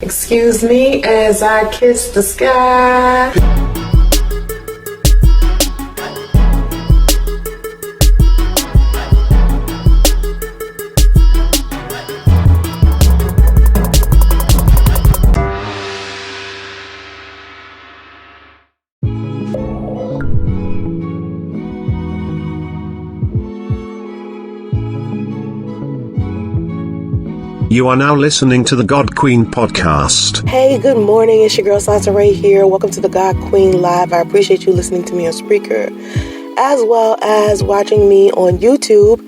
Excuse me as I kiss the sky. You are now listening to the God Queen podcast. Hey, good morning. It's your girl Soncerae here. Welcome to the God Queen Live. I appreciate you listening to me on Spreaker, as well as watching me on YouTube.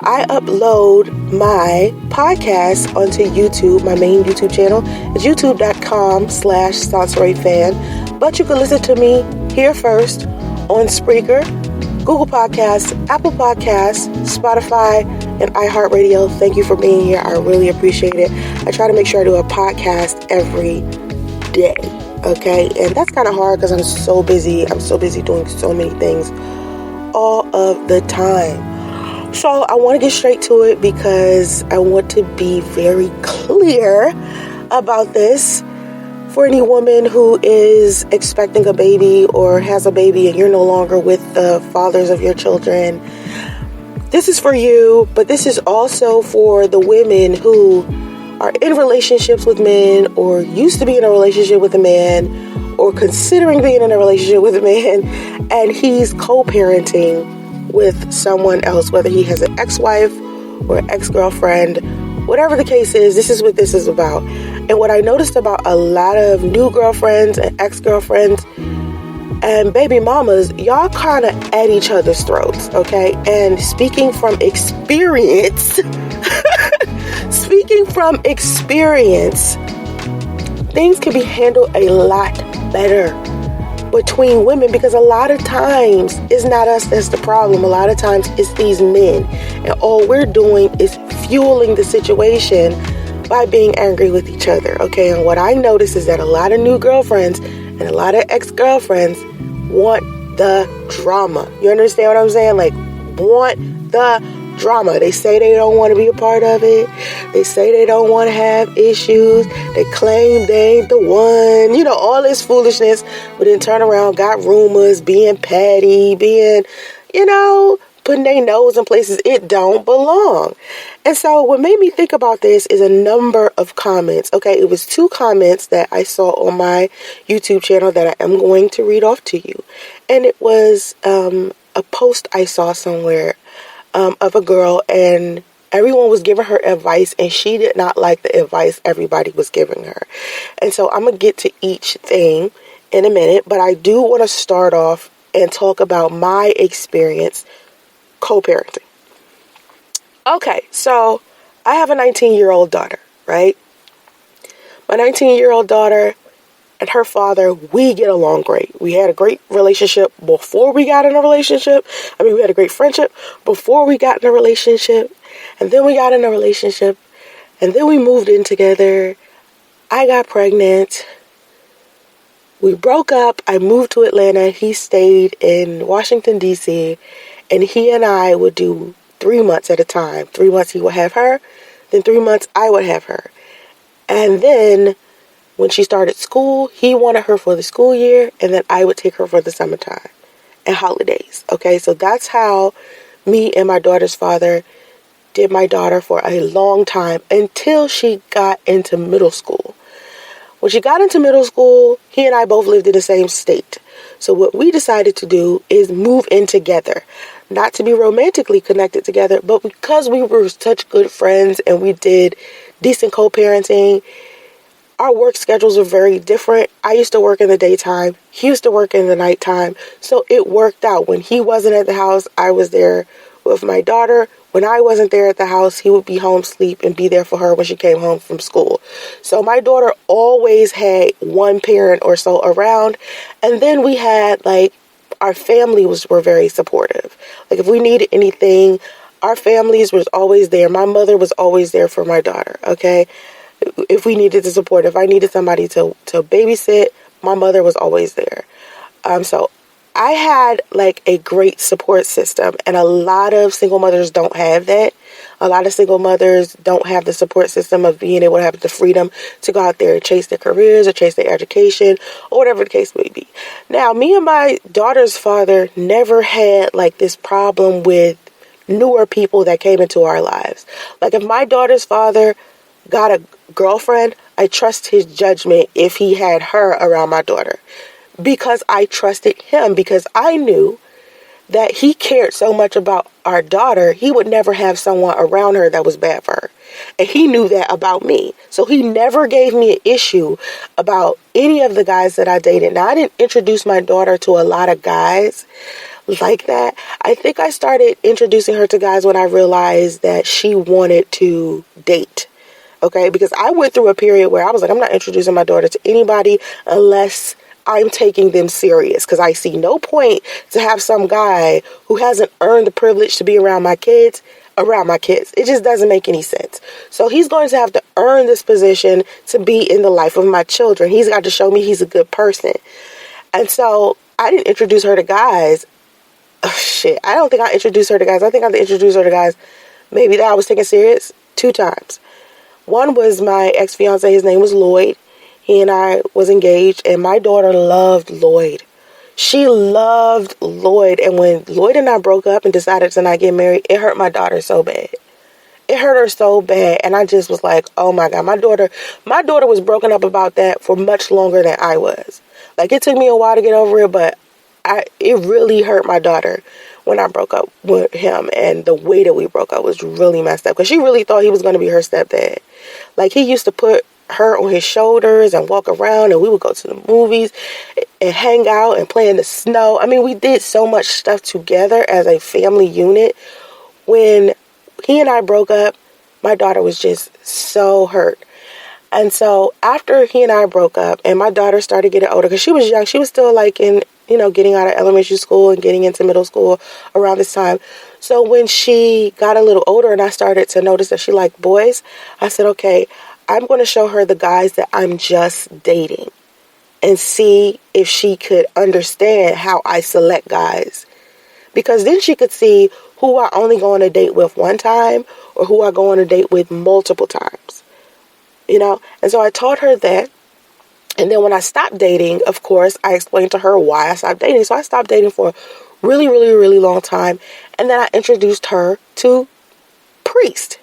I upload my podcast onto YouTube, my main YouTube channel. It's youtube.com/SonceraeFan. But you can listen to me here first on Spreaker, Google Podcasts, Apple Podcasts, Spotify, and iHeartRadio. Thank you for being here. I really appreciate it. I try to make sure I do a podcast every day, okay? And that's kind of hard because I'm so busy. I'm so busy doing so many things all of the time. So I want to get straight to it because I want to be very clear about this. For any woman who is expecting a baby or has a baby and you're no longer with the fathers of your children, this is for you, but this is also for the women who are in relationships with men or used to be in a relationship with a man or considering being in a relationship with a man, and he's co-parenting with someone else, whether he has an ex-wife or ex-girlfriend. Whatever the case is, this is what this is about. And what I noticed about a lot of new girlfriends and ex-girlfriends and baby mamas, y'all kind of at each other's throats, okay? And speaking from experience, things can be handled a lot better between women, because a lot of times it's not us that's the problem. A lot of times it's these men, and all we're doing is fueling the situation by being angry with each other, okay? And what I notice is that a lot of new girlfriends and a lot of ex-girlfriends want the drama. You understand what I'm saying? Like, want the drama. They say they don't want to be a part of it. They say they don't want to have issues. They claim they ain't the one. You know, all this foolishness. But then turn around, got rumors, being petty, being, putting their nose in places it don't belong. And so what made me think about this is a number of comments. Okay, it was 2 comments that I saw on my YouTube channel that I am going to read off to you. And it was a post I saw somewhere of a girl, and everyone was giving her advice, and she did not like the advice everybody was giving her. And so I'm going to get to each thing in a minute, but I do want to start off and talk about my experience co-parenting. Okay, so I have a 19-year-old daughter, right? My 19-year-old daughter and her father, we get along great. We had a great relationship before we got in a relationship. We had a great friendship before we got in a relationship. And then we got in a relationship. And then we moved in together. I got pregnant. We broke up. I moved to Atlanta. He stayed in Washington, D.C. And he and I would do 3 months at a time. 3 months he would have her. Then 3 months I would have her. And then when she started school, he wanted her for the school year. And then I would take her for the summertime and holidays. Okay, so that's how me and my daughter's father did my daughter for a long time until she got into middle school. When she got into middle school, he and I both lived in the same state. So what we decided to do is move in together. Not to be romantically connected together, but because we were such good friends and we did decent co-parenting, our work schedules were very different. I used to work in the daytime. He used to work in the nighttime. So it worked out. When he wasn't at the house, I was there with my daughter. When I wasn't there at the house, he would be home, sleep, and be there for her when she came home from school. So my daughter always had one parent or so around. And then we had, our family were very supportive. Like, if we needed anything, our families was always there. My mother was always there for my daughter, okay? If we needed the support, if I needed somebody to babysit, my mother was always there. So I had a great support system, and a lot of single mothers don't have that. A lot of single mothers don't have the support system of being able to have the freedom to go out there and chase their careers or chase their education or whatever the case may be. Now, me and my daughter's father never had like this problem with newer people that came into our lives. Like if my daughter's father got a girlfriend, I trust his judgment if he had her around my daughter, because I trusted him, because I knew that he cared so much about our daughter, he would never have someone around her that was bad for her. And he knew that about me. So he never gave me an issue about any of the guys that I dated. Now, I didn't introduce my daughter to a lot of guys like that. I think I started introducing her to guys when I realized that she wanted to date. Okay, because I went through a period where I was like, I'm not introducing my daughter to anybody unless I'm taking them serious, because I see no point to have some guy who hasn't earned the privilege to be around my kids. It just doesn't make any sense. So he's going to have to earn this position to be in the life of my children. He's got to show me he's a good person. And so I didn't introduce her to guys. I don't think I introduced her to guys. I think I introduced her to guys maybe that I was taking serious 2 times. One was my ex-fiance. His name was Lloyd. He and I was engaged, and my daughter loved Lloyd. She loved Lloyd, and when Lloyd and I broke up and decided to not get married, it hurt my daughter so bad. It hurt her so bad, and I just was like, oh my God, my daughter was broken up about that for much longer than I was. Like, it took me a while to get over it, but it really hurt my daughter when I broke up with him, and the way that we broke up was really messed up, because she really thought he was going to be her stepdad. Like, he used to put her on his shoulders and walk around, and we would go to the movies and hang out and play in the snow. I mean, we did so much stuff together as a family unit. When he and I broke up, my daughter was just so hurt. And so after he and I broke up and my daughter started getting older, because she was young, she was still like in, getting out of elementary school and getting into middle school around this time. So when she got a little older and I started to notice that she liked boys, I said, okay, I'm going to show her the guys that I'm just dating and see if she could understand how I select guys. Because then she could see who I only go on a date with one time or who I go on a date with multiple times. And so I taught her that. And then when I stopped dating, of course, I explained to her why I stopped dating. So I stopped dating for a really, really, really long time. And then I introduced her to Priest.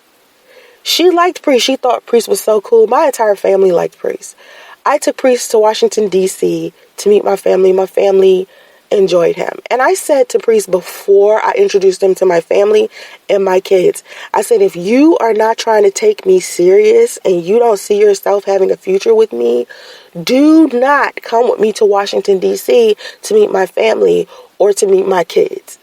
She liked Priest. She thought Priest was so cool. My entire family liked Priest. I took Priest to Washington, D.C. to meet my family. My family enjoyed him. And I said to Priest before I introduced him to my family and my kids, I said, if you are not trying to take me serious and you don't see yourself having a future with me, do not come with me to Washington, D.C. to meet my family or to meet my kids.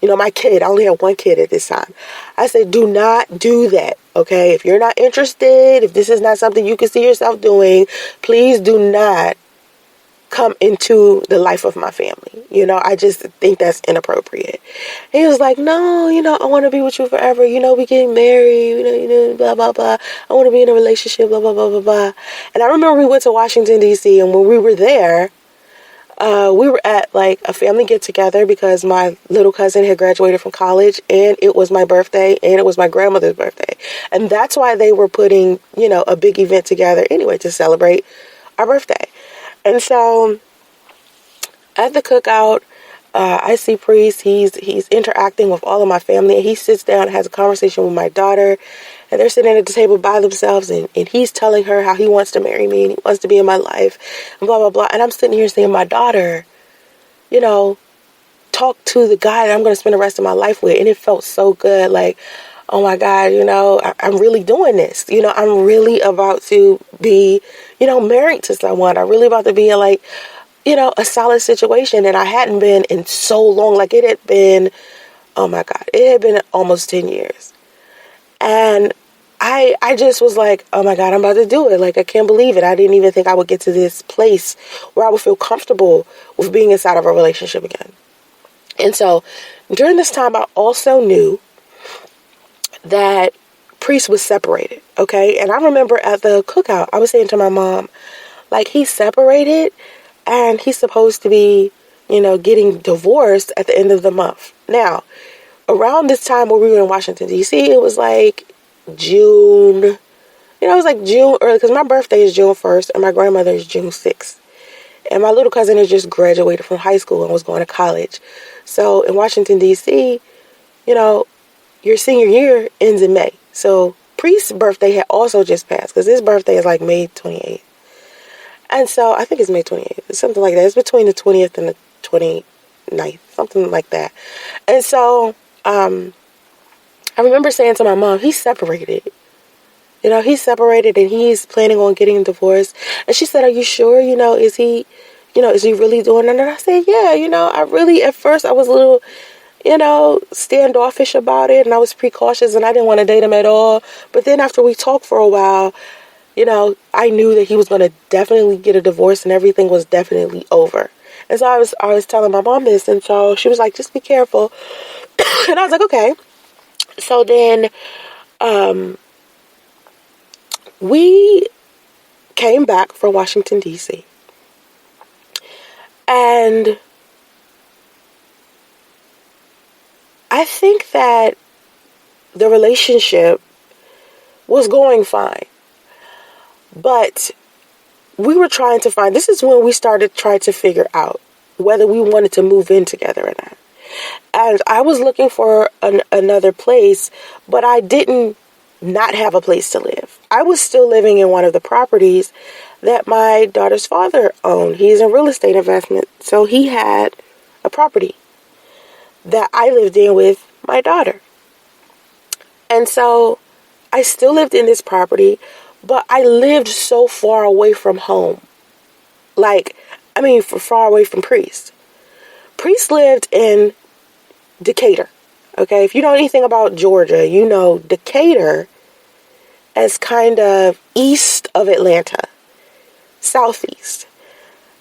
My kid, I only had one kid at this time. I said, do not do that, okay? If you're not interested, if this is not something you can see yourself doing, please do not come into the life of my family. I just think that's inappropriate. And he was like, no, I want to be with you forever. We getting married, blah, blah, blah. I want to be in a relationship, blah, blah, blah, blah, blah. And I remember we went to Washington, D.C., and when we were there, we were at like a family get together because my little cousin had graduated from college, and it was my birthday, and it was my grandmother's birthday. And that's why they were putting, a big event together anyway to celebrate our birthday. And so at the cookout, I see Priest. He's interacting with all of my family, and he sits down and has a conversation with my daughter. And they're sitting at the table by themselves, and he's telling her how he wants to marry me and he wants to be in my life, and blah, blah, blah. And I'm sitting here saying, my daughter, talk to the guy that I'm going to spend the rest of my life with. And it felt so good. Like, oh my God, I'm really doing this. I'm really about to be, married to someone. I'm really about to be in like, a solid situation. And I hadn't been in so long. Like, it had been, oh my God, it had been almost 10 years. And I just was like, oh my God, I'm about to do it. Like, I can't believe it. I didn't even think I would get to this place where I would feel comfortable with being inside of a relationship again. And so during this time, I also knew that Priest was separated. Okay. And I remember at the cookout, I was saying to my mom, like, he's separated and he's supposed to be, getting divorced at the end of the month. Now, around this time where we were in Washington, D.C., it was like June. It was like June early, because my birthday is June 1st and my grandmother is June 6th. And my little cousin had just graduated from high school and was going to college. So in Washington, D.C., your senior year ends in May. So Priest's birthday had also just passed, because his birthday is like May 28th. And so I think it's May 28th. It's something like that. It's between the 20th and the 29th, something like that. And so I remember saying to my mom, he's separated. He's separated and he's planning on getting divorced. And she said, are you sure? Is he really doing it? And I said, yeah, at first I was a little, standoffish about it, and I was precautious and I didn't want to date him at all. But then after we talked for a while, I knew that he was going to definitely get a divorce and everything was definitely over. And so I was telling my mom this, and so she was like, just be careful. And I was like, okay. So then we came back from Washington, D.C. And I think that the relationship was going fine. But we were trying to find, this is when we started trying to figure out whether we wanted to move in together or not. And I was looking for another place, but I didn't not have a place to live. I was still living in one of the properties that my daughter's father owned. He's in real estate investment, so he had a property that I lived in with my daughter. And so I still lived in this property, but I lived so far away from home. Far away from Priest. Priest lived in Decatur. Okay, if you know anything about Georgia, Decatur is kind of east of Atlanta, southeast.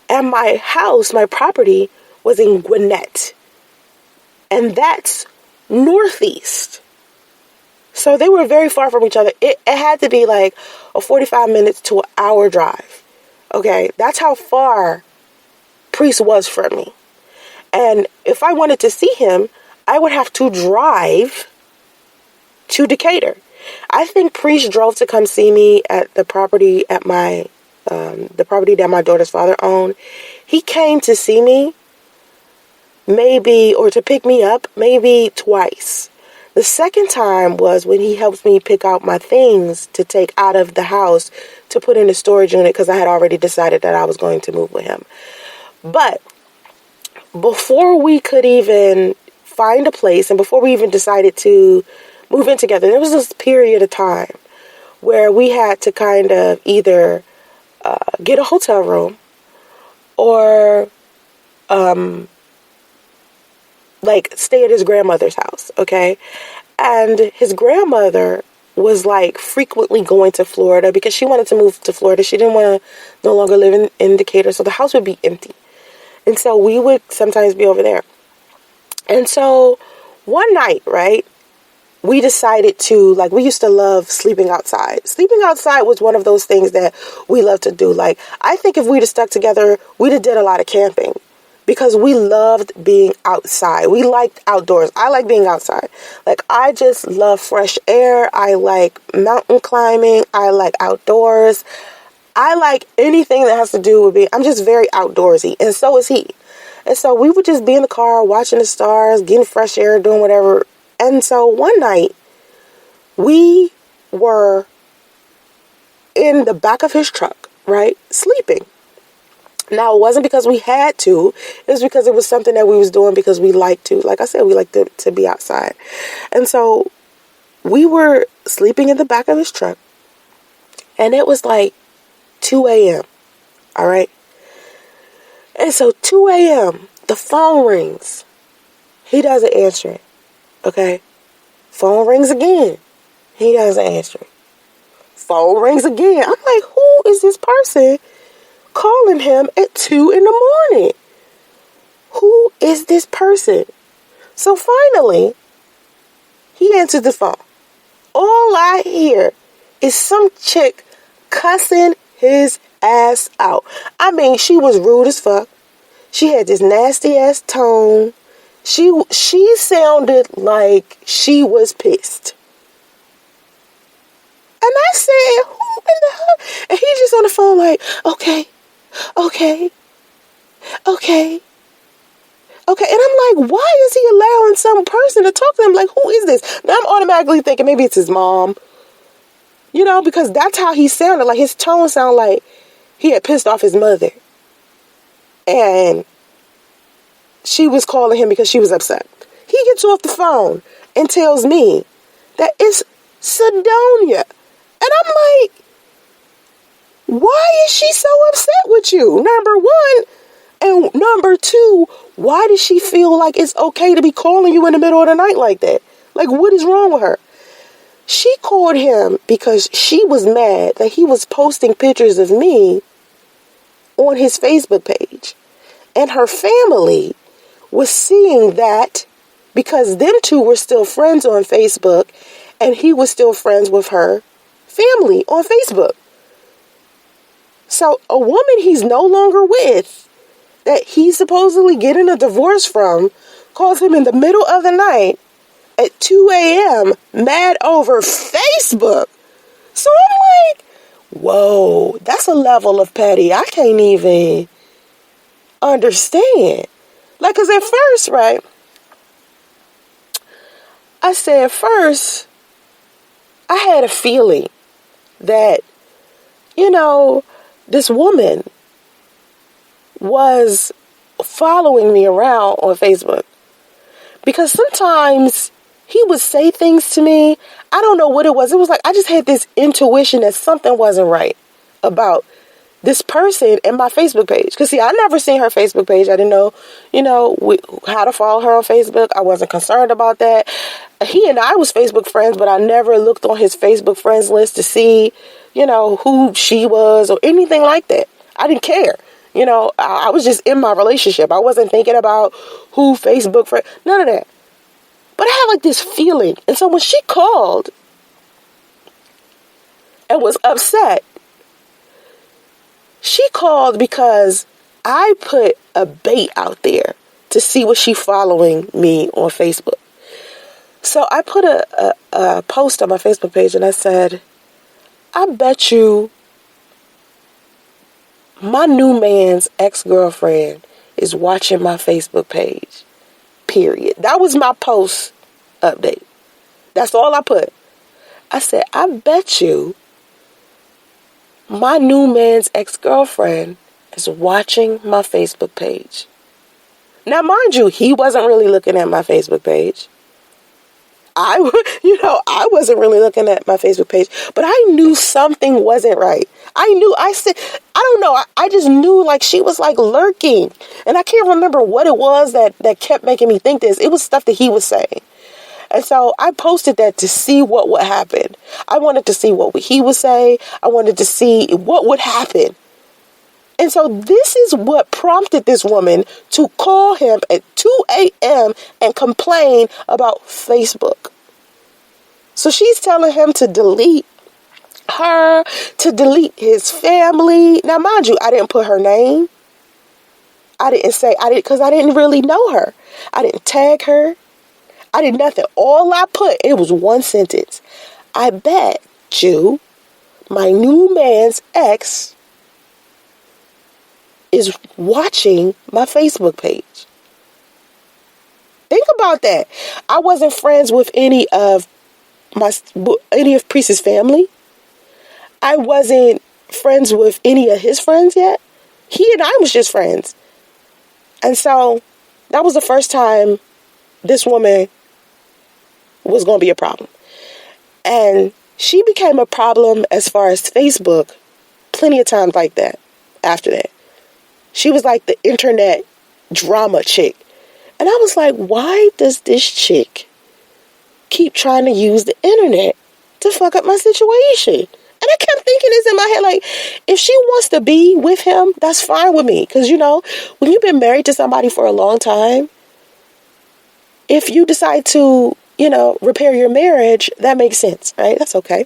And my house, my property, was in Gwinnett. And that's northeast. So they were very far from each other. It had to be like a 45 minutes to an hour drive. Okay, that's how far Priest was from me. And if I wanted to see him, I would have to drive to Decatur. I think Priest drove to come see me at the property at the property that my daughter's father owned. He came to see me or to pick me up maybe twice. The second time was when he helped me pick out my things to take out of the house to put in a storage unit, because I had already decided that I was going to move with him. But before we could even find a place and before we even decided to move in together, there was this period of time where we had to kind of either get a hotel room or stay at his grandmother's house, okay? And his grandmother was frequently going to Florida because she wanted to move to Florida. She didn't want to no longer live in Decatur, so the house would be empty. And so we would sometimes be over there. And so one night, right, we decided to, we used to love sleeping outside. Sleeping outside was one of those things that we love to do. I think if we'd have stuck together, we'd have did a lot of camping. Because we loved being outside. We liked outdoors. I like being outside. I just love fresh air. I like mountain climbing. I like outdoors. I like anything that has to do with being... I'm just very outdoorsy. And so is he. And so we would just be in the car watching the stars, getting fresh air, doing whatever. And so one night, we were in the back of his truck, right? Sleeping. Now, it wasn't because we had to. It was because it was something that we was doing because we like to. Like I said, we like to be outside. And so we were sleeping in the back of his truck. And it was 2 a.m. All right? And so 2 a.m., the phone rings. He doesn't answer it. Okay? Phone rings again. He doesn't answer it. Phone rings again. I'm like, who is this person calling him at 2 a.m? Who is this person? So finally, he answered the phone. All I hear is some chick cussing his ass out. I mean, she was rude as fuck. She had this nasty ass tone. She sounded like she was pissed. And I said, who in the hell? And he just on the phone like, okay. And I'm like, why is he allowing some person to talk to him? Like, who is this? Now I'm automatically thinking maybe it's his mom. Because that's how he sounded. Like, his tone sounded like he had pissed off his mother. And she was calling him because she was upset. He gets off the phone and tells me that it's Sidonia. And I'm like, why is she so upset with you? Number one. And number two, why does she feel like it's okay to be calling you in the middle of the night like that? Like, what is wrong with her? She called him because she was mad that he was posting pictures of me on his Facebook page. And her family was seeing that because them two were still friends on Facebook and he was still friends with her family on Facebook. So a woman he's no longer with, that he's supposedly getting a divorce from, calls him in the middle of the night at 2 a.m. mad over Facebook. So I'm like, whoa, that's a level of petty I can't even understand. Like, because at first, right, I said first, I had a feeling that, this woman was following me around on Facebook. Because sometimes he would say things to me. I don't know what it was. It was like I just had this intuition that something wasn't right about this person and my Facebook page. Because, see, I never seen her Facebook page. I didn't know, how to follow her on Facebook. I wasn't concerned about that. He and I was Facebook friends, but I never looked on his Facebook friends list to see, who she was or anything like that. I didn't care. I was just in my relationship. I wasn't thinking about who Facebook friend, none of that. But I had like this feeling. And so when she called and was upset, she called because I put a bait out there to see was she following me on Facebook. So I put a post on my Facebook page and I said, I bet you my new man's ex-girlfriend is watching my Facebook page. Period. That was my post update. That's all I put. I said, I bet you my new man's ex-girlfriend is watching my Facebook page. Now, mind you, he wasn't really looking at my Facebook page. I wasn't really looking at my Facebook page, but I knew something wasn't right. I don't know. I just knew like she was like lurking. And I can't remember what it was that kept making me think this. It was stuff that he was saying. And so I posted that to see what would happen. I wanted to see what he would say. I wanted to see what would happen. And so this is what prompted this woman to call him at 2 a.m. and complain about Facebook. So she's telling him to delete her, to delete his family. Now, mind you, I didn't put her name. Because I didn't really know her. I didn't tag her. I did nothing. All I put, it was one sentence. I bet you my new man's ex is watching my Facebook page. Think about that. I wasn't friends with any of Priest's family. I wasn't friends with any of his friends yet. He and I was just friends. And so that was the first time this woman was going to be a problem. And she became a problem as far as Facebook plenty of times like that after that. She was like the internet drama chick. And I was like, why does this chick keep trying to use the internet to fuck up my situation? And I kept thinking this in my head, like, if she wants to be with him, that's fine with me. Because, when you've been married to somebody for a long time, if you decide to, repair your marriage, that makes sense, right? That's okay.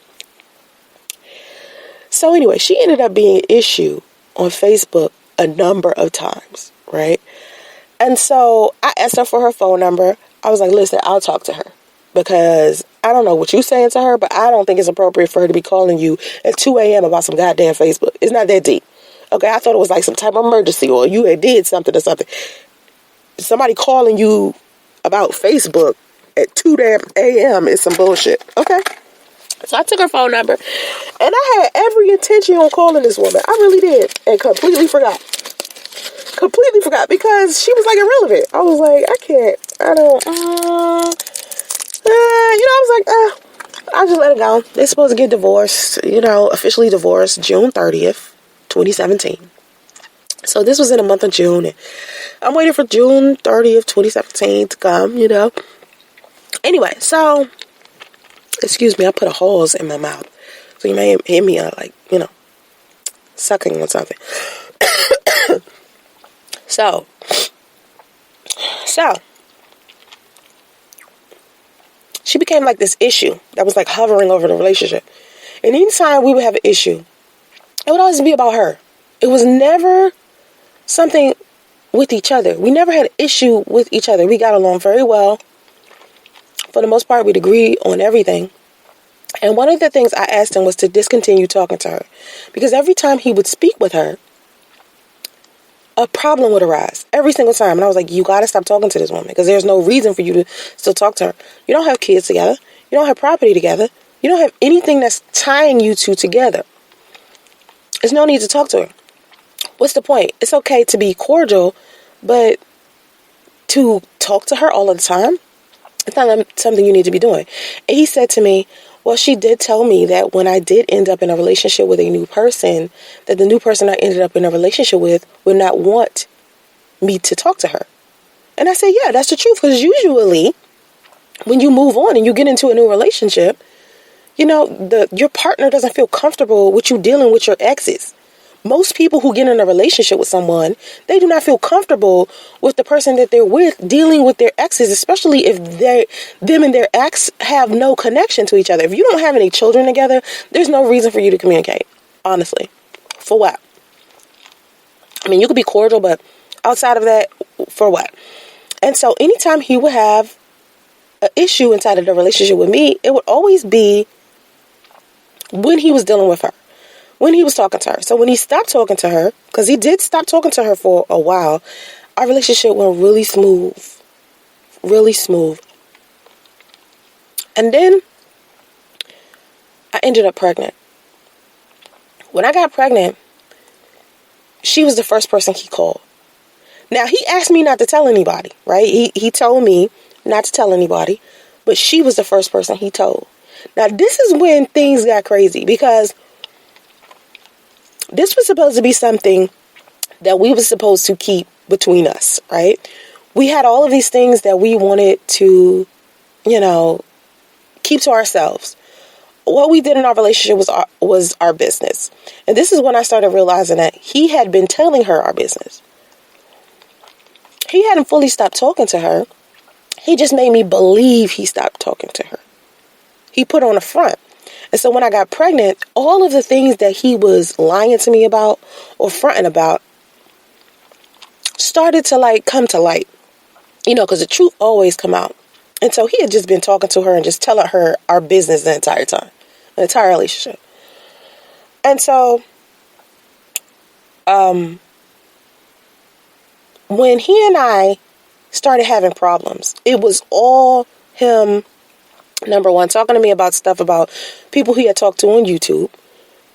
So anyway, she ended up being an issue on Facebook a number of times, right? And so I asked her for her phone number. I was like, listen, I'll talk to her. Because I don't know what you're saying to her, but I don't think it's appropriate for her to be calling you at 2 a.m. about some goddamn Facebook. It's not that deep. Okay, I thought it was like some type of emergency or you had did something or something. Somebody calling you about Facebook at 2 a.m. is some bullshit. Okay? So I took her phone number, and I had every intention on calling this woman. I really did, and completely forgot. Because she was like irrelevant. I was like, I was like, I'll just let it go. They're supposed to get divorced, officially divorced June 30th, 2017. So this was in the month of June, and I'm waiting for June 30th, 2017 to come, Anyway, so, excuse me, I put a hose in my mouth. So you may hear me, sucking on something. So, she became like this issue that was like hovering over the relationship. And anytime we would have an issue, it would always be about her. It was never something with each other. We never had an issue with each other. We got along very well. For the most part, we'd agree on everything. And one of the things I asked him was to discontinue talking to her. Because every time he would speak with her, a problem would arise. Every single time. And I was like, you got to stop talking to this woman. Because there's no reason for you to still talk to her. You don't have kids together. You don't have property together. You don't have anything that's tying you two together. There's no need to talk to her. What's the point? It's okay to be cordial, but to talk to her all of the time, it's not something you need to be doing. And he said to me, well, she did tell me that when I did end up in a relationship with a new person, that the new person I ended up in a relationship with would not want me to talk to her. And I said, yeah, that's the truth. Because usually when you move on and you get into a new relationship, your partner doesn't feel comfortable with you dealing with your exes. Most people who get in a relationship with someone, they do not feel comfortable with the person that they're with dealing with their exes, especially if them and their ex have no connection to each other. If you don't have any children together, there's no reason for you to communicate, honestly. For what? I mean, you could be cordial, but outside of that, for what? And so anytime he would have an issue inside of the relationship with me, it would always be when he was dealing with her. When he was talking to her. So when he stopped talking to her, because he did stop talking to her for a while, our relationship went really smooth. Really smooth. And then I ended up pregnant. When I got pregnant, she was the first person he called. Now, he asked me not to tell anybody, right? He told me not to tell anybody, but she was the first person he told. Now, this is when things got crazy, because this was supposed to be something that we were supposed to keep between us, right? We had all of these things that we wanted to, keep to ourselves. What we did in our relationship was our business. And this is when I started realizing that he had been telling her our business. He hadn't fully stopped talking to her. He just made me believe he stopped talking to her. He put on a front. And so when I got pregnant, all of the things that he was lying to me about or fronting about started to come to light, because the truth always come out. And so he had just been talking to her and just telling her our business the entire time, the entire relationship. And so, when he and I started having problems, it was all him. Number one, talking to me about stuff about people he had talked to on YouTube.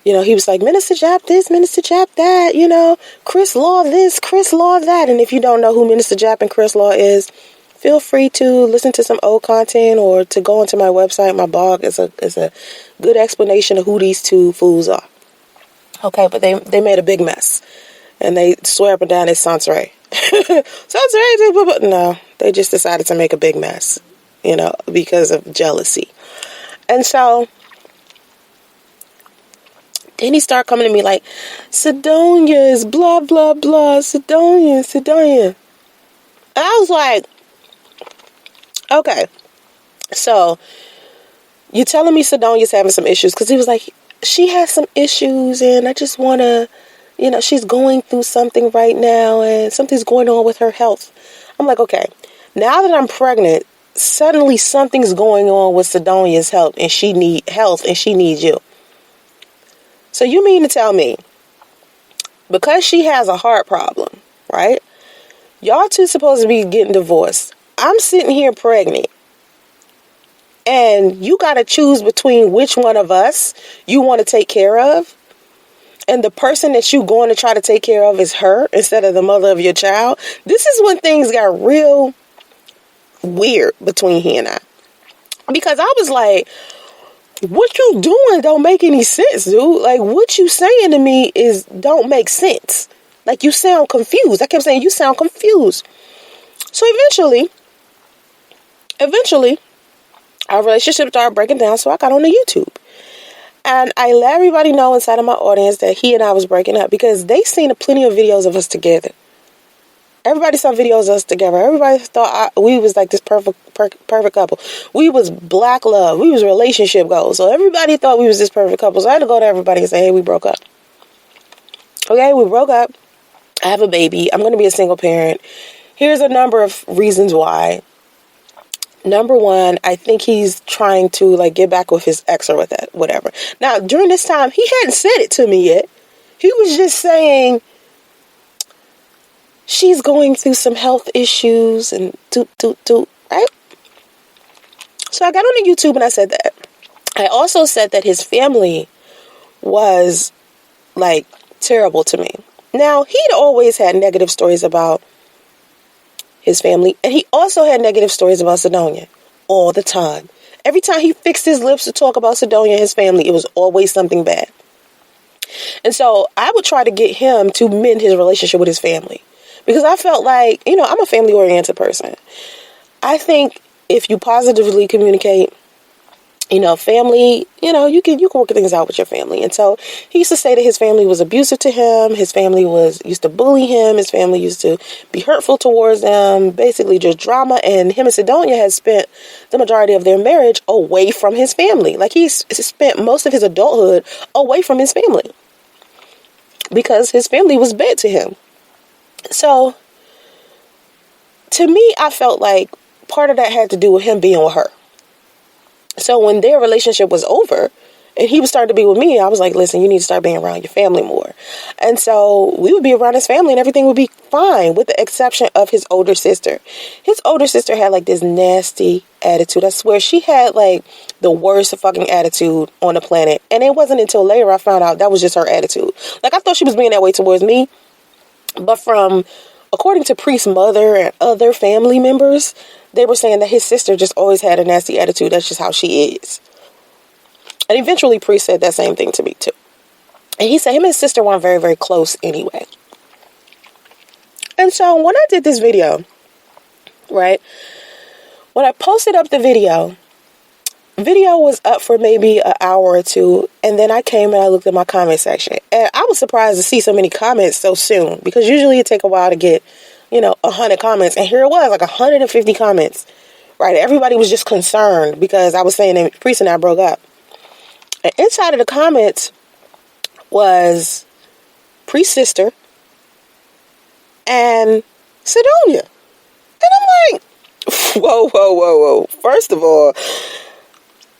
He was like, Minister Jap this, Minister Jap that, Chris Law this, Chris Law that. And if you don't know who Minister Jap and Chris Law is, feel free to listen to some old content or to go onto my website. My blog is a good explanation of who these two fools are. Okay, but they made a big mess. And they swear up and down it's Soncerae. Soncerae, no, they just decided to make a big mess. Because of jealousy. And so then he started coming to me like, Sidonia is blah, blah, blah. Sidonia. And I was like, okay. So you're telling me Sidonia's having some issues? Because he was like, she has some issues and I just want to she's going through something right now and something's going on with her health. I'm like, okay, now that I'm pregnant, suddenly something's going on with Sidonia's health and she needs you. So you mean to tell me, because she has a heart problem, right? Y'all two supposed to be getting divorced. I'm sitting here pregnant. And you got to choose between which one of us you want to take care of. And the person that you going to try to take care of is her instead of the mother of your child. This is when things got real weird between he and I. Because I was like, what you doing don't make any sense, dude. Like, what you saying to me don't make sense. Like, you sound confused. I kept saying, you sound confused. So eventually, our relationship started breaking down, so I got on the YouTube. And I let everybody know inside of my audience that he and I was breaking up because they seen plenty of videos of us together. Everybody saw videos of us together. Everybody thought we was like this perfect couple. We was black love. We was relationship goals. So everybody thought we was this perfect couple. So I had to go to everybody and say, hey, we broke up. Okay, we broke up. I have a baby. I'm going to be a single parent. Here's a number of reasons why. Number one, I think he's trying to get back with his ex or with that, whatever. Now, during this time, he hadn't said it to me yet. He was just saying she's going through some health issues and right? So I got on the YouTube and I said that. I also said that his family was terrible to me. Now, he'd always had negative stories about his family, and he also had negative stories about Sidonia all the time. Every time he fixed his lips to talk about Sidonia and his family, it was always something bad. And so I would try to get him to mend his relationship with his family because I felt like, I'm a family-oriented person. I think if you positively communicate, family, you can work things out with your family. And so he used to say that his family was abusive to him. His family used to bully him. His family used to be hurtful towards them. Basically just drama. And him and Sidonia had spent the majority of their marriage away from his family. Like he spent most of his adulthood away from his family because his family was bad to him. So to me, I felt like part of that had to do with him being with her. So when their relationship was over and he was starting to be with me, I was like, listen, you need to start being around your family more. And so we would be around his family and everything would be fine with the exception of his older sister. His older sister had this nasty attitude. I swear she had the worst fucking attitude on the planet. And it wasn't until later I found out that was just her attitude. I thought she was being that way towards me. But according to Priest's mother and other family members, they were saying that his sister just always had a nasty attitude. That's just how she is. And eventually Priest said that same thing to me too. And he said him and his sister weren't very, very close anyway. And so when I did this video, right, when I posted up the video was up for maybe an hour or two. And then I came and I looked at my comment section. And I was surprised to see so many comments so soon. Because usually it take a while to get 100 comments. And here it was, 150 comments. Right? Everybody was just concerned because I was saying that Priest and I broke up. And inside of the comments was Priest's sister and Sidonia. And I'm like, whoa. First of all,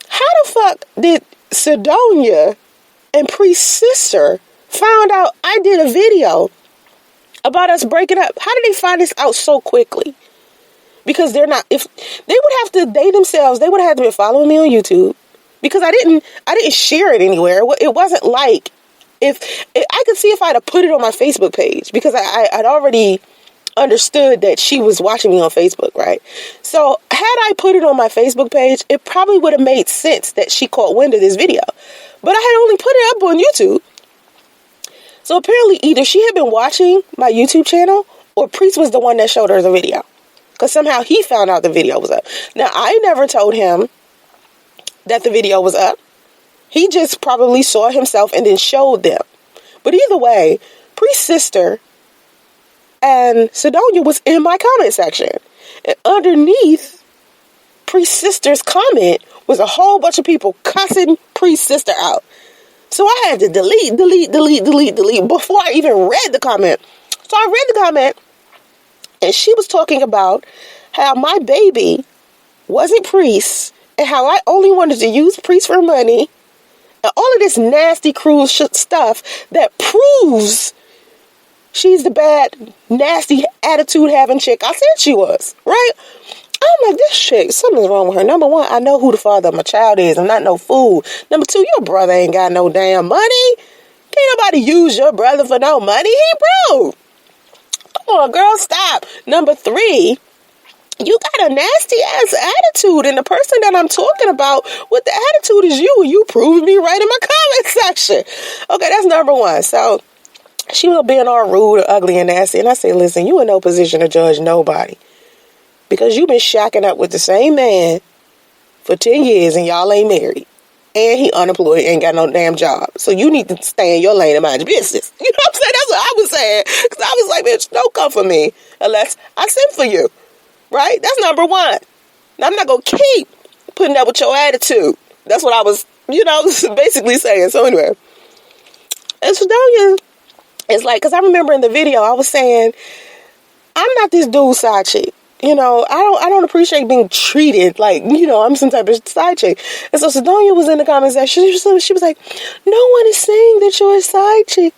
how the fuck did Sidonia and Priest's sister found out I did a video about us breaking up? How did they find this out so quickly? Because if they would have to date themselves, they would have to be following me on YouTube because I didn't share it anywhere. It wasn't like if I could see if I'd have put it on my Facebook page because I'd already understood that she was watching me on Facebook, right? So had I put it on my Facebook page, it probably would have made sense that she caught wind of this video. But I had only put it up on YouTube. So apparently either she had been watching my YouTube channel or Priest was the one that showed her the video. Because somehow he found out the video was up. Now, I never told him that the video was up. He just probably saw himself and then showed them. But either way, Priest's sister and Sidonia was in my comment section. And underneath Priest's sister's comment was a whole bunch of people cussing Priest's sister out. So I had to delete before I even read the comment. So I read the comment, and she was talking about how my baby wasn't priests, and how I only wanted to use priests for money, and all of this nasty, cruel stuff that proves she's the bad, nasty, attitude-having chick I said she was, right? I'm like, this chick, something's wrong with her. Number one, I know who the father of my child is. I'm not no fool. Number two, your brother ain't got no damn money. Can't nobody use your brother for no money. He broke. Come on, girl, stop. Number three, you got a nasty ass attitude, and the person that I'm talking about with the attitude is you. You proved me right in my comment section. Okay, that's number one. So she was being all rude, or ugly, and nasty, and I say, listen, you in no position to judge nobody, because you've been shacking up with the same man for 10 years and y'all ain't married. And he unemployed, ain't got no damn job. So you need to stay in your lane and mind your business. You know what I'm saying? That's what I was saying. Because I was like, bitch, don't come for me unless I send for you. Right? That's number one. Now, I'm not going to keep putting up with your attitude. That's what I was, basically saying. So anyway. And Sedonia is like, because I remember in the video, I was saying, I'm not this dude's side chick. I don't appreciate being treated like, I'm some type of side chick. And so Sedonia was in the comment section. She was like, no one is saying that you're a side chick.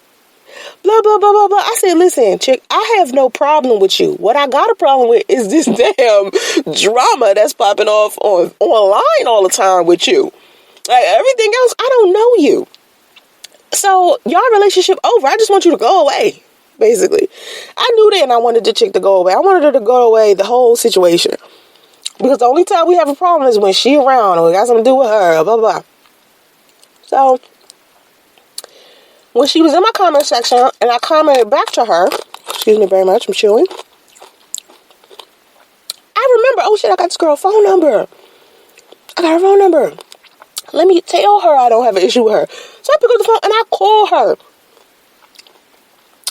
Blah, blah, blah, blah, blah. I said, listen, chick, I have no problem with you. What I got a problem with is this damn drama that's popping off online all the time with you. Like, everything else, I don't know you. So, y'all relationship over. I just want you to go away. Basically, I knew then I wanted the chick to go away. I wanted her to go away, the whole situation. Because the only time we have a problem is when she around or got something to do with her, blah, blah. So, when she was in my comment section and I commented back to her, excuse me very much, I'm chewing. I remember, oh shit, I got this girl's phone number. I got her phone number. Let me tell her I don't have an issue with her. So I pick up the phone and I call her.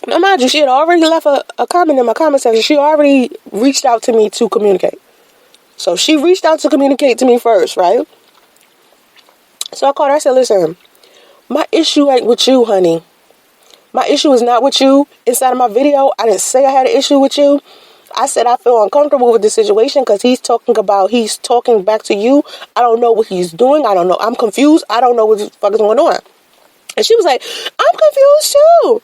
Now, mind you, she had already left a comment in my comment section. She already reached out to me to communicate. So she reached out to communicate to me first, right? So I called her. I said, listen, my issue ain't with you, honey. My issue is not with you. Inside of my video, I didn't say I had an issue with you. I said I feel uncomfortable with the situation because he's talking back to you. I don't know what he's doing. I don't know. I'm confused. I don't know what the fuck is going on. And she was like, I'm confused too.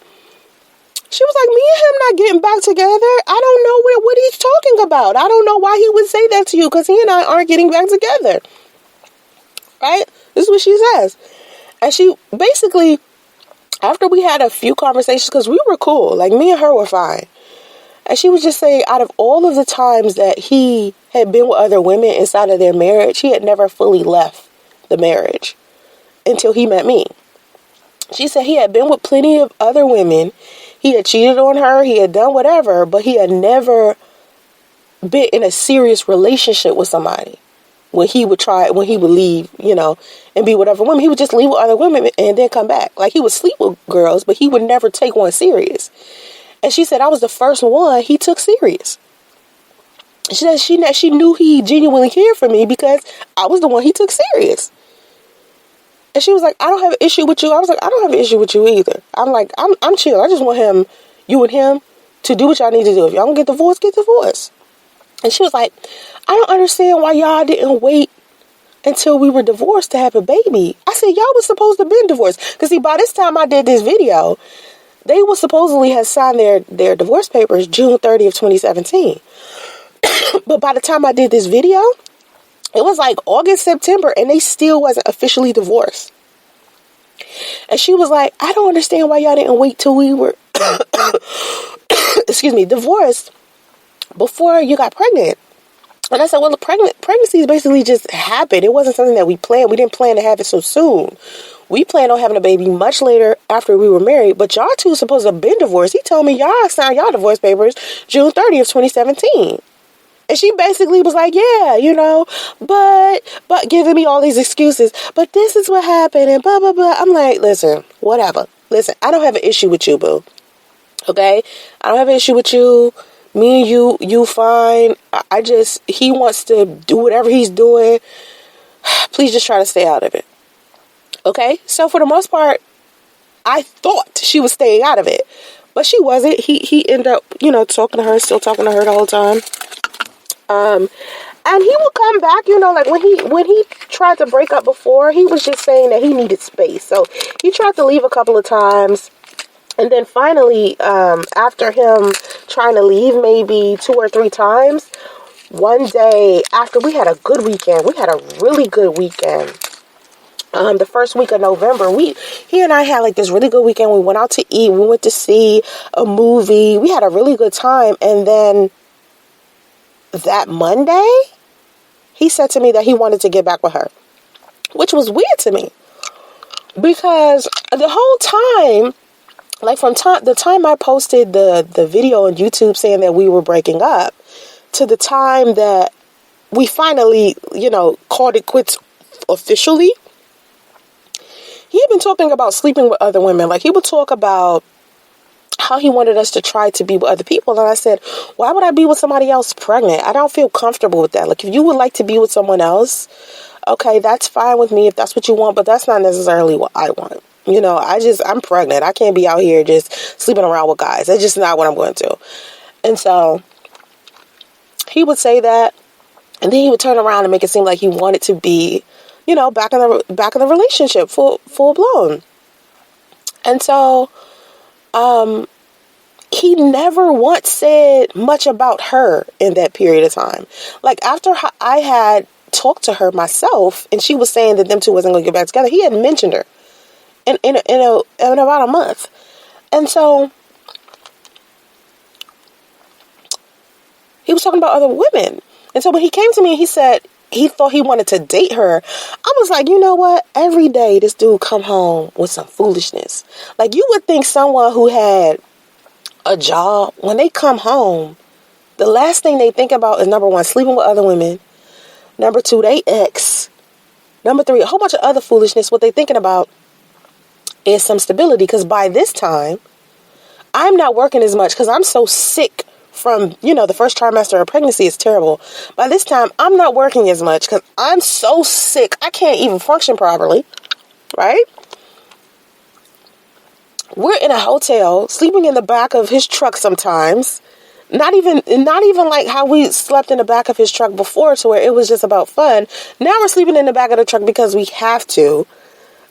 She was like, me and him not getting back together. I don't know what he's talking about. I don't know why he would say that to you because he and I aren't getting back together. Right? This is what she says. And she basically, after we had a few conversations, because we were cool, like me and her were fine. And she was just saying, out of all of the times that he had been with other women inside of their marriage, he had never fully left the marriage until he met me. She said he had been with plenty of other women. He had cheated on her. He had done whatever, but he had never been in a serious relationship with somebody. When he would leave, and be whatever women, he would just leave with other women and then come back. Like, he would sleep with girls, but he would never take one serious. And she said, I was the first one he took serious. She said she knew he genuinely cared for me because I was the one he took serious. And she was like, I don't have an issue with you. I was like, I don't have an issue with you either. I'm like, I'm chill. I just want you and him to do what y'all need to do. If y'all gonna get divorced, get divorced. And she was like, I don't understand why y'all didn't wait until we were divorced to have a baby. I said, y'all was supposed to have been divorced. Because see, by this time I did this video, they were supposedly have signed their divorce papers June 30th, 2017. But by the time I did this video, it was like August, September, and they still wasn't officially divorced. And she was like, I don't understand why y'all didn't wait till we were, divorced before you got pregnant. And I said, well, the pregnancies basically just happened. It wasn't something that we planned. We didn't plan to have it so soon. We planned on having a baby much later after we were married. But y'all two supposed to have been divorced. He told me y'all signed y'all divorce papers June 30th, 2017. And she basically was like, yeah, but giving me all these excuses. But this is what happened and blah, blah, blah. I'm like, listen, whatever. Listen, I don't have an issue with you, boo. Okay? I don't have an issue with you. Me and you fine. He wants to do whatever he's doing. Please just try to stay out of it. Okay? So for the most part, I thought she was staying out of it, but she wasn't. He ended up, talking to her, still talking to her the whole time. And he would come back, like when he tried to break up before, he was just saying that he needed space. So he tried to leave a couple of times. And then finally, after him trying to leave maybe 2 or 3 times, one day after we had a good weekend, we had a really good weekend. The first week of November, he and I had like this really good weekend. We went out to eat. We went to see a movie. We had a really good time. And then that Monday, he said to me that he wanted to get back with her, which was weird to me because the whole time, like from the time I posted the video on YouTube saying that we were breaking up to the time that we finally, called it quits officially, he had been talking about sleeping with other women. Like he would talk about how he wanted us to try to be with other people. And I said, why would I be with somebody else pregnant? I don't feel comfortable with that. Like if you would like to be with someone else, okay, that's fine with me if that's what you want, but that's not necessarily what I want. I'm pregnant. I can't be out here just sleeping around with guys. That's just not what I'm going to. And so he would say that, and then he would turn around and make it seem like he wanted to be, back in the relationship full blown. And so he never once said much about her in that period of time. Like after I had talked to her myself and she was saying that them two wasn't going to get back together, he had mentioned her in about a month. And so he was talking about other women. And so when he came to me, he said he thought he wanted to date her. I was like, you know what? Every day this dude come home with some foolishness. Like you would think someone who had a job, when they come home, the last thing they think about is number 1, sleeping with other women. Number 2, they ex. Number 3, a whole bunch of other foolishness. What they thinking about is some stability. Because by this time, I'm not working as much because I'm so sick from, the first trimester of pregnancy is terrible. By this time, I'm not working as much because I'm so sick. I can't even function properly. Right? We're in a hotel, sleeping in the back of his truck sometimes. Not even like how we slept in the back of his truck before to where it was just about fun. Now we're sleeping in the back of the truck because we have to.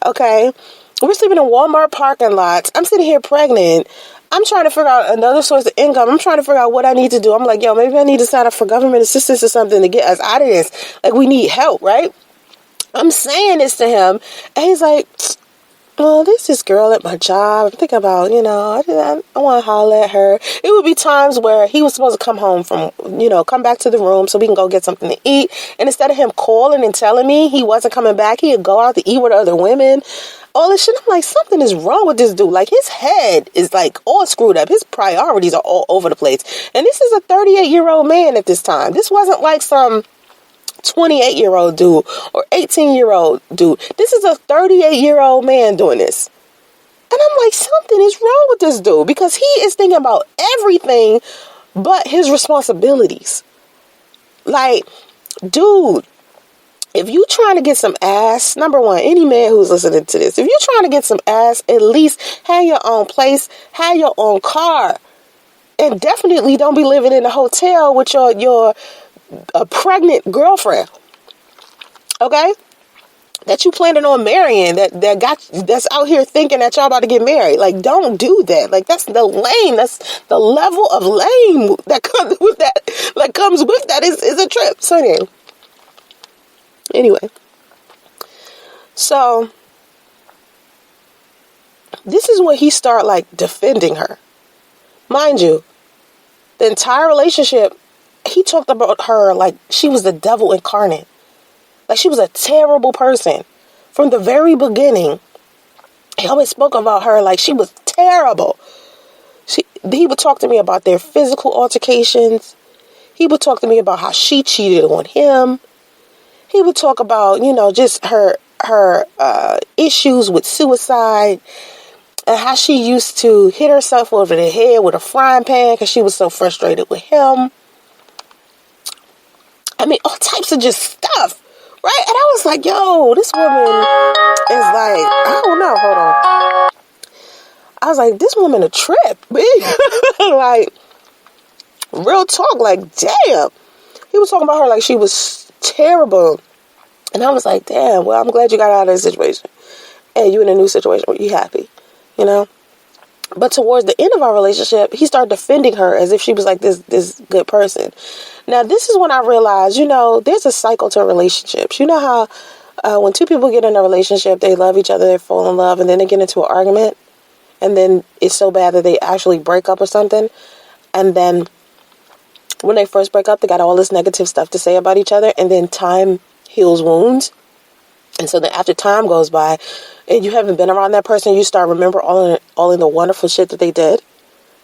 Okay? We're sleeping in Walmart parking lots. I'm sitting here pregnant. I'm trying to figure out another source of income. I'm trying to figure out what I need to do. I'm like, maybe I need to sign up for government assistance or something to get us out of this. Like, we need help, right? I'm saying this to him, and he's like, well, there's this girl at my job. I'm thinking about, I want to holler at her. It would be times where he was supposed to come home from, come back to the room so we can go get something to eat. And instead of him calling and telling me he wasn't coming back, he would go out to eat with other women. All this shit. I'm like, something is wrong with this dude. Like, his head is like all screwed up. His priorities are all over the place. And this is a 38-year-old man at this time. This wasn't like some 28-year-old dude or 18-year-old dude. This is a 38-year-old man doing this. And I'm like, something is wrong with this dude because he is thinking about everything but his responsibilities. Like, dude, if you trying to get some ass, number 1, any man who's listening to this, if you're trying to get some ass, at least have your own place, have your own car, and definitely don't be living in a hotel with your a pregnant girlfriend, okay, that you planning on marrying, that's out here thinking that y'all about to get married. Like, don't do that. Like, that's the level of lame that comes with that. Like, comes with that is a trip. So anyway, so this is when he start like defending her. Mind you, the entire relationship, he talked about her like she was the devil incarnate. Like she was a terrible person. From the very beginning, he always spoke about her like she was terrible. He would talk to me about their physical altercations. He would talk to me about how she cheated on him. He would talk about, just her issues with suicide and how she used to hit herself over the head with a frying pan because she was so frustrated with him. I mean, all types of just stuff, right? And I was like, yo, this woman is like, I don't know, hold on. I was like, this woman a trip, man. Like, real talk, like, damn. He was talking about her like she was terrible. And I was like, damn, well, I'm glad you got out of this situation. And you in a new situation where you happy, you know? But towards the end of our relationship, he started defending her as if she was like this good person. Now, this is when I realized, you know, there's a cycle to relationships. You know how when two people get in a relationship, they love each other, they fall in love, and then they get into an argument. And then it's so bad that they actually break up or something. And then when they first break up, they got all this negative stuff to say about each other. And then time heals wounds. And so then after time goes by and you haven't been around that person, you start remember all in the wonderful shit that they did.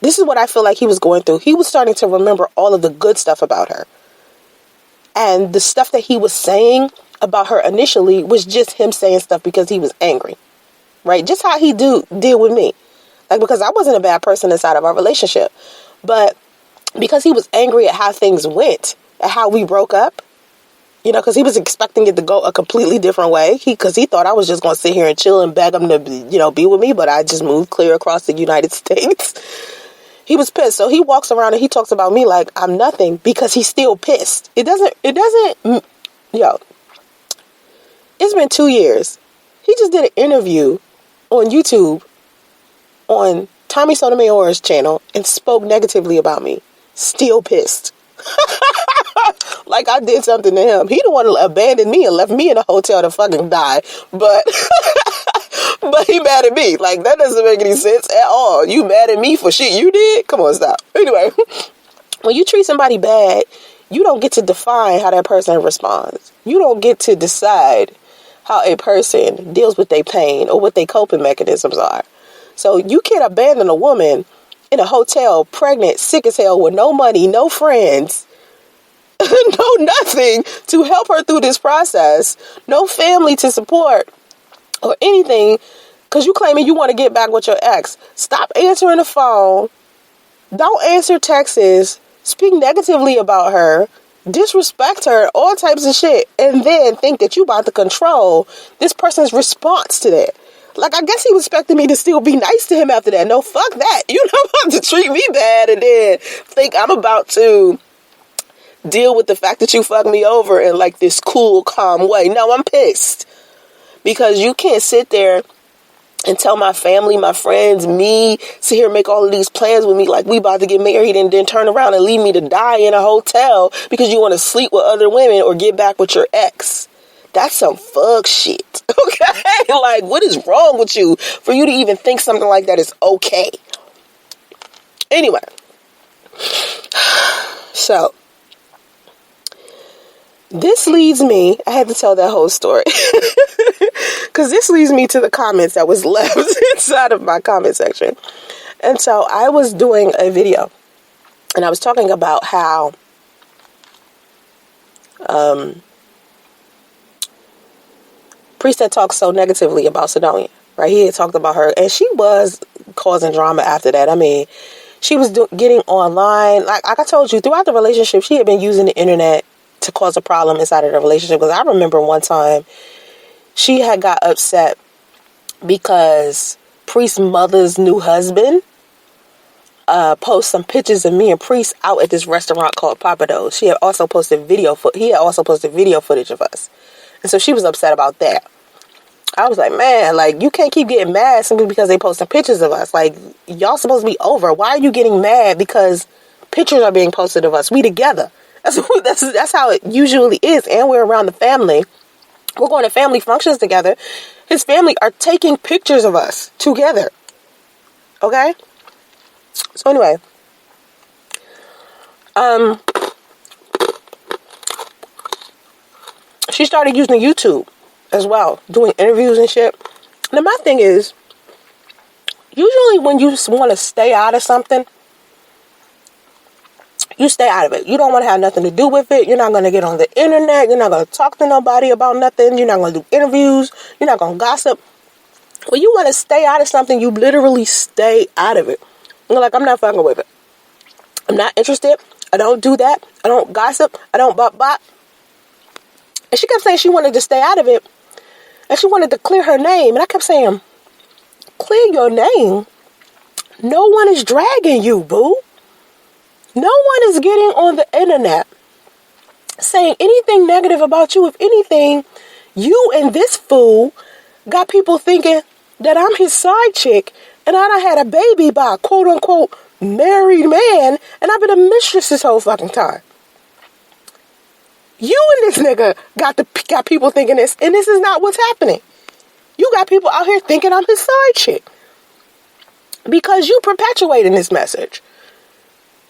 This is what I feel like he was going through. He was starting to remember all of the good stuff about her. And the stuff that he was saying about her initially was just him saying stuff because he was angry. Right? Just how he deal with me. Like, because I wasn't a bad person inside of our relationship. But because he was angry at how things went, at how we broke up, you know, because he was expecting it to go a completely different way. Because he thought I was just going to sit here and chill and beg him to, you know, be with me. But I just moved clear across the United States. He was pissed. So he walks around and he talks about me like I'm nothing because he's still pissed. It doesn't, yo, it's been 2 years. He just did an interview on YouTube on Tommy Sotomayor's channel and spoke negatively about me. Still pissed. Like I did something to him. He the one who abandoned me and left me in a hotel to fucking die. But but he mad at me. Like, that doesn't make any sense at all. You mad at me for shit you did? Come on, stop. Anyway, when you treat somebody bad, you don't get to define how that person responds. You don't get to decide how a person deals with their pain or what their coping mechanisms are. So you can't abandon a woman in a hotel, pregnant, sick as hell, with no money, no friends, no nothing to help her through this process, no family to support or anything, because you claiming you want to get back with your ex. Stop answering the phone. Don't answer texts. Speak negatively about her. Disrespect her. All types of shit. And then think that you about to control this person's response to that. Like, I guess he was expecting me to still be nice to him after that. No, fuck that. You're not about to treat me bad and then think I'm about to deal with the fact that you fucked me over in like this cool, calm way. No, I'm pissed. Because you can't sit there and tell my family, my friends, me, sit here and make all of these plans with me like we about to get married and then turn around and leave me to die in a hotel because you want to sleep with other women or get back with your ex. That's some fuck shit. Okay? Like, what is wrong with you for you to even think something like that is okay? Anyway. So, this leads me, I had to tell that whole story. Because this leads me to the comments that was left inside of my comment section. And so, I was doing a video. And I was talking about how Priest had talked so negatively about Sidonia, right? He had talked about her, and she was causing drama after that. I mean, she was getting online. Like I told you, throughout the relationship, she had been using the internet to cause a problem inside of the relationship. Because I remember one time, she had got upset because Priest's mother's new husband posted some pictures of me and Priest out at this restaurant called Papados. He had also posted video footage of us. And so she was upset about that. I was like, man, like, you can't keep getting mad simply because they posting pictures of us. Like, y'all supposed to be over. Why are you getting mad because pictures are being posted of us? We together. That's how it usually is. And we're around the family. We're going to family functions together. His family are taking pictures of us together. Okay? So anyway. She started using YouTube as well, doing interviews and shit. Now, my thing is, usually when you want to stay out of something, you stay out of it. You don't want to have nothing to do with it. You're not going to get on the internet. You're not going to talk to nobody about nothing. You're not going to do interviews. You're not going to gossip. When you want to stay out of something, you literally stay out of it. You're like, I'm not fucking with it. I'm not interested. I don't do that. I don't gossip. I don't bop. And she kept saying she wanted to stay out of it. And she wanted to clear her name. And I kept saying, clear your name? no one is dragging you, boo. No one is getting on the internet saying anything negative about you. If anything, you and this fool got people thinking that I'm his side chick and I done had a baby by a quote unquote married man and I've been a mistress this whole fucking time. You and this nigga got people thinking this, and this is not what's happening. You got people out here thinking I'm his side chick because you perpetuating this message.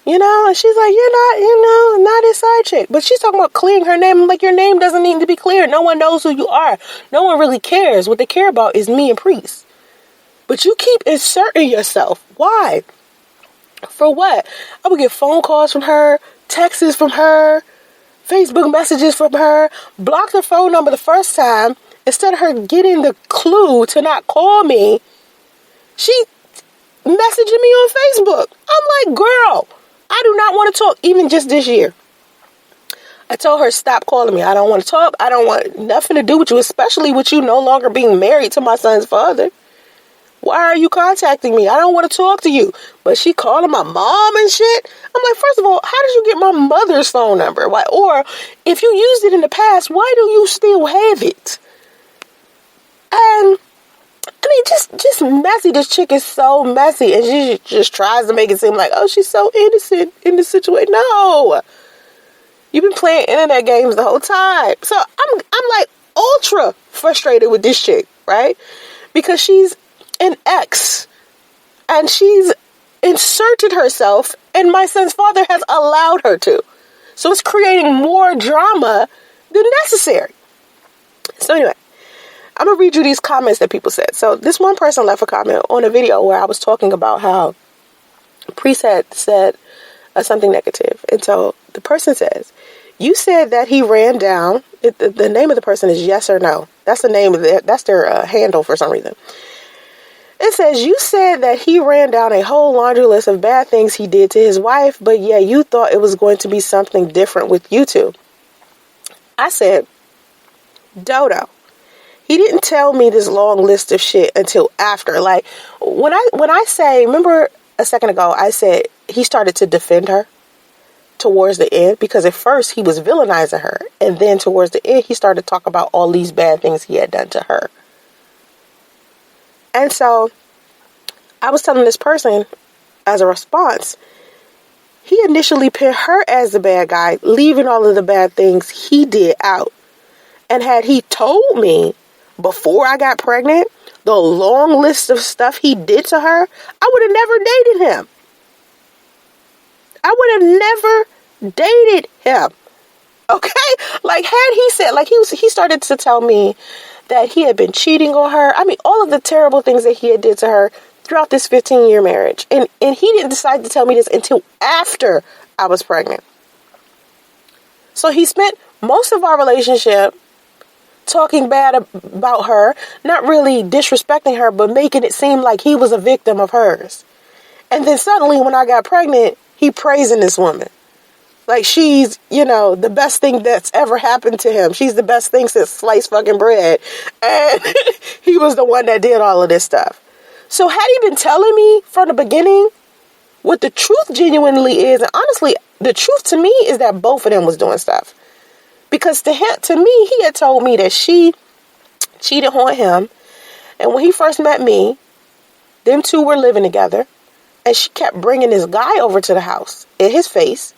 You know, and she's like, you're not his side chick. But she's talking about clearing her name. I'm like, your name doesn't need to be cleared. No one knows who you are. No one really cares. What they care about is me and Priest. But you keep inserting yourself. Why? For what? I would get phone calls from her, texts from her, Facebook messages from her, blocked her phone number the first time. Instead of her getting the clue to not call me, she messaging me on Facebook. I'm like, girl, I do not want to talk, even just this year. I told her, stop calling me. I don't want to talk. I don't want nothing to do with you, especially with you no longer being married to my son's father. Why are you contacting me? I don't want to talk to you. But she calling my mom and shit. I'm like, first of all, how did you get my mother's phone number? Why? Or if you used it in the past, why do you still have it? And I mean, just messy. This chick is so messy, and she just tries to make it seem like, oh, she's so innocent in this situation. No, you've been playing internet games the whole time. So I'm like ultra frustrated with this chick, right? Because she's an ex, and she's inserted herself, and my son's father has allowed her to. So it's creating more drama than necessary. So anyway, I'm going to read you these comments that people said. So this one person left a comment on a video where I was talking about how Priest had said something negative. And so the person says, you said that he ran down. The name of the person is Yes or No. That's the name of that's their handle for some reason. It says, you said that he ran down a whole laundry list of bad things he did to his wife, but yeah, you thought it was going to be something different with you two. I said, Dodo, he didn't tell me this long list of shit until after. Like, when I say, remember a second ago, I said he started to defend her towards the end, because at first he was villainizing her, and then towards the end he started to talk about all these bad things he had done to her. And so I was telling this person as a response, he initially pinned her as the bad guy, leaving all of the bad things he did out. And had he told me before I got pregnant the long list of stuff he did to her, I would have never dated him. I would have never dated him. Okay? Like, had he said, like, he started to tell me that he had been cheating on her. I mean, all of the terrible things that he had did to her throughout this 15-year marriage. And he didn't decide to tell me this until after I was pregnant. So he spent most of our relationship talking bad about her, not really disrespecting her, but making it seem like he was a victim of hers. And then suddenly when I got pregnant, he praising this woman. Like she's, the best thing that's ever happened to him. She's the best thing since sliced fucking bread. And he was the one that did all of this stuff. So had he been telling me from the beginning what the truth genuinely is, and honestly, the truth to me is that both of them was doing stuff. Because to me, he had told me that she cheated on him. And when he first met me, them two were living together. And she kept bringing this guy over to the house in his face.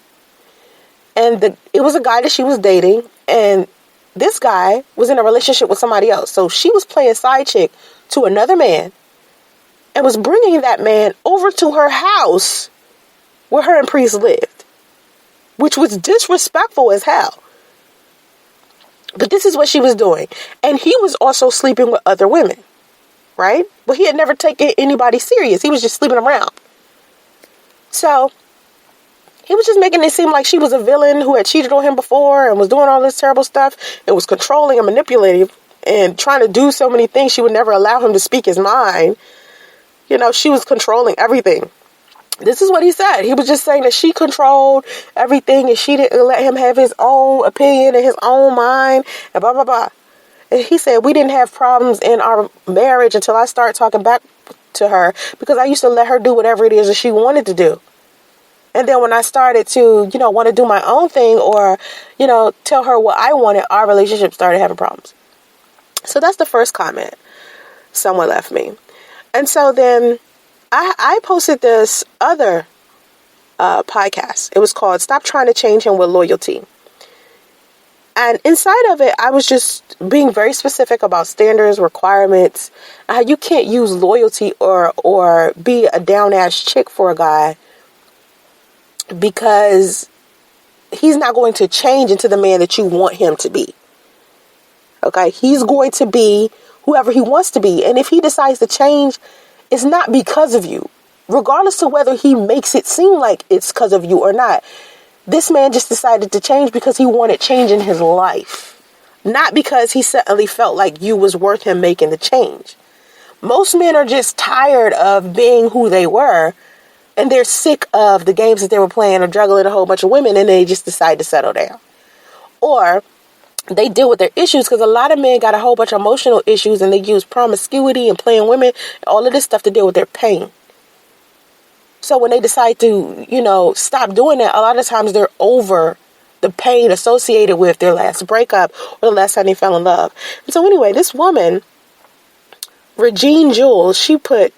And it was a guy that she was dating, and this guy was in a relationship with somebody else. So she was playing side chick to another man and was bringing that man over to her house where her and Priest lived, which was disrespectful as hell. But this is what she was doing. And he was also sleeping with other women, right? But he had never taken anybody serious. He was just sleeping around. So he was just making it seem like she was a villain who had cheated on him before and was doing all this terrible stuff and was controlling and manipulative and trying to do so many things. She would never allow him to speak his mind. She was controlling everything. This is what he said. He was just saying that she controlled everything and she didn't let him have his own opinion and his own mind and blah, blah, blah. And he said, we didn't have problems in our marriage until I started talking back to her because I used to let her do whatever it is that she wanted to do. And then when I started to, want to do my own thing or, tell her what I wanted, our relationship started having problems. So that's the first comment someone left me. And so then I posted this other podcast. It was called Stop Trying to Change Him with Loyalty. And inside of it, I was just being very specific about standards, requirements, how you can't use loyalty or be a down-ass chick for a guy because he's not going to change into the man that you want him to be. Okay? He's going to be whoever he wants to be. And if he decides to change, it's not because of you. Regardless of whether he makes it seem like it's because of you or not. This man just decided to change because he wanted change in his life. Not because he suddenly felt like you was worth him making the change. Most men are just tired of being who they were. And they're sick of the games that they were playing or juggling a whole bunch of women, and they just decide to settle down. Or they deal with their issues because a lot of men got a whole bunch of emotional issues and they use promiscuity and playing women, all of this stuff to deal with their pain. So when they decide to, stop doing that, a lot of times they're over the pain associated with their last breakup or the last time they fell in love. And so anyway, this woman, Regine Jules, she put,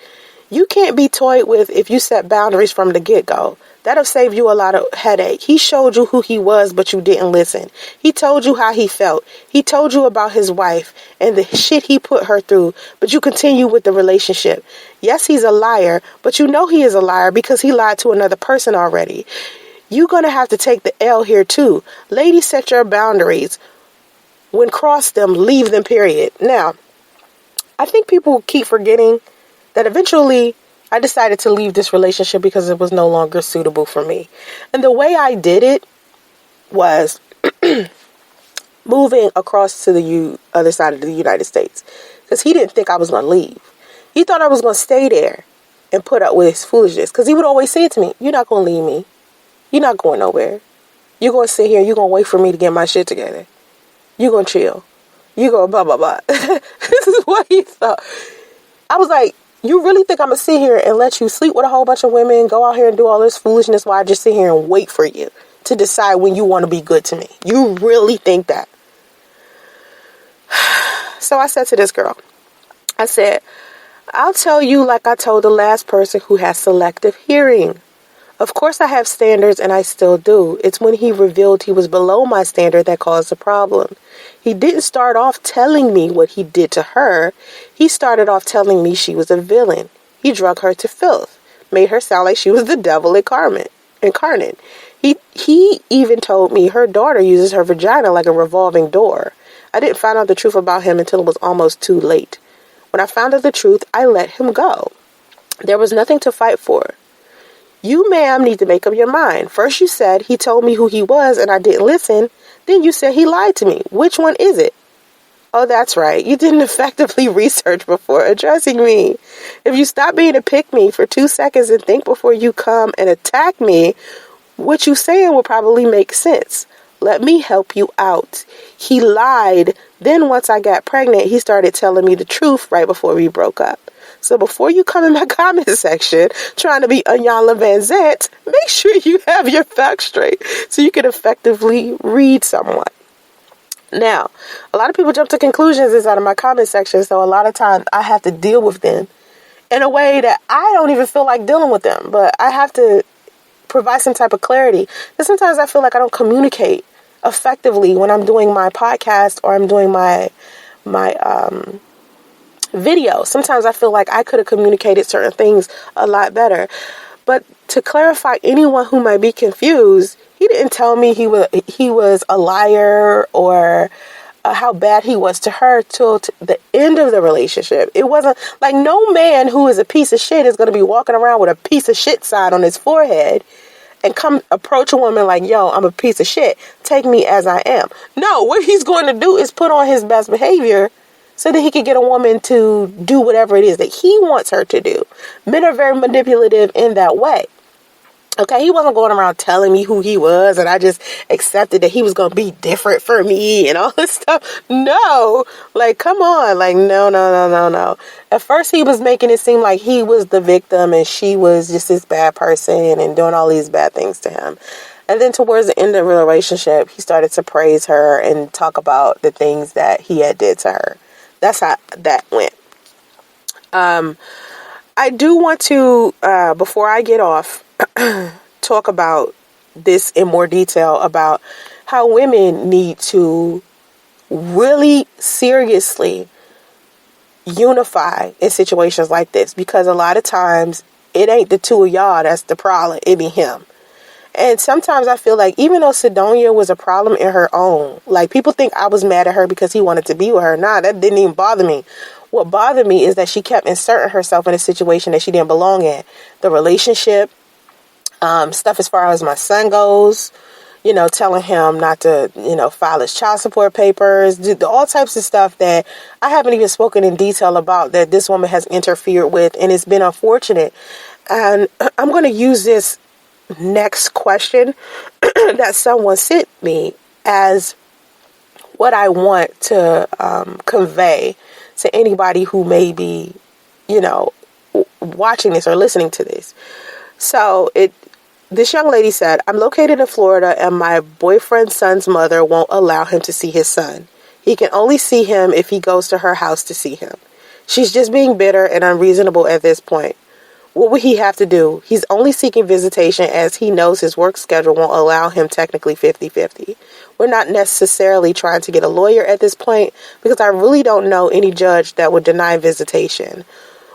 you can't be toyed with if you set boundaries from the get-go. That'll save you a lot of headache. He showed you who he was, but you didn't listen. He told you how he felt. He told you about his wife and the shit he put her through, but you continue with the relationship. Yes, he's a liar, but you know he is a liar because he lied to another person already. You're going to have to take the L here too. Ladies, set your boundaries. When cross them, leave them, period. Now, I think people keep forgetting that eventually I decided to leave this relationship because it was no longer suitable for me. And the way I did it was moving across to the other side of the United States. Because he didn't think I was going to leave. He thought I was going to stay there and put up with his foolishness. Because he would always say to me, you're not going to leave me. You're not going nowhere. You're going to sit here. You're going to wait for me to get my shit together. You're going to chill. You're going to blah, blah, blah. This is what he thought. I was like, you really think I'm going to sit here and let you sleep with a whole bunch of women, go out here and do all this foolishness while I just sit here and wait for you to decide when you want to be good to me? You really think that? So I said to this girl, I said, I'll tell you like I told the last person who has selective hearing. Of course I have standards and I still do. It's when he revealed he was below my standard that caused the problem. He didn't start off telling me what he did to her. He started off telling me she was a villain. He drug her to filth, made her sound like she was the devil incarnate. He even told me her daughter uses her vagina like a revolving door. I didn't find out the truth about him until it was almost too late. When I found out the truth, I let him go. There was nothing to fight for. You, ma'am, need to make up your mind. First you said he told me who he was and I didn't listen. Then you said he lied to me. Which one is it? Oh, that's right. You didn't effectively research before addressing me. If you stop being a pick-me for 2 seconds and think before you come and attack me, what you saying will probably make sense. Let me help you out. He lied. Then once I got pregnant, he started telling me the truth right before we broke up. So before you come in my comment section trying to be Iyanla Vanzant, make sure you have your facts straight so you can effectively read someone. Now, a lot of people jump to conclusions inside of my comment section, so a lot of times I have to deal with them in a way that I don't even feel like dealing with them, but I have to provide some type of clarity. And sometimes I feel like I don't communicate effectively when I'm doing my podcast or I'm doing my video. Sometimes I feel like I could have communicated certain things a lot better. But to clarify anyone who might be confused, he didn't tell me he was a liar or how bad he was to her till the end of the relationship. It wasn't like no man who is a piece of shit is going to be walking around with a piece of shit sign on his forehead and come approach a woman like, yo, I'm a piece of shit. Take me as I am. No, what he's going to do is put on his best behavior so that he can get a woman to do whatever it is that he wants her to do. Men are very manipulative in that way. Okay, he wasn't going around telling me who he was and I just accepted that he was going to be different for me and all this stuff. No, like, come on. Like, no. At first he was making it seem like he was the victim and she was just this bad person and doing all these bad things to him. And then towards the end of the relationship, he started to praise her and talk about the things that he had did to her. That's how that went. I do want to, before I get off, talk about this in more detail about how women need to really seriously unify in situations like this, because a lot of times it ain't the two of y'all that's the problem, it be him. And sometimes I feel like even though Sidonia was a problem in her own, like people think I was mad at her because he wanted to be with her. Nah, that didn't even bother me. What bothered me is that she kept inserting herself in a situation that she didn't belong in. The relationship, stuff as far as my son goes, telling him not to, file his child support papers, do all types of stuff that I haven't even spoken in detail about that this woman has interfered with. And it's been unfortunate. And I'm going to use this next question that someone sent me as what I want to convey to anybody who may be, watching this or listening to this. So this young lady said, I'm located in Florida and my boyfriend's son's mother won't allow him to see his son. He can only see him if he goes to her house to see him. She's just being bitter and unreasonable at this point. What would he have to do? He's only seeking visitation as he knows his work schedule won't allow him technically 50-50. We're not necessarily trying to get a lawyer at this point because I really don't know any judge that would deny visitation.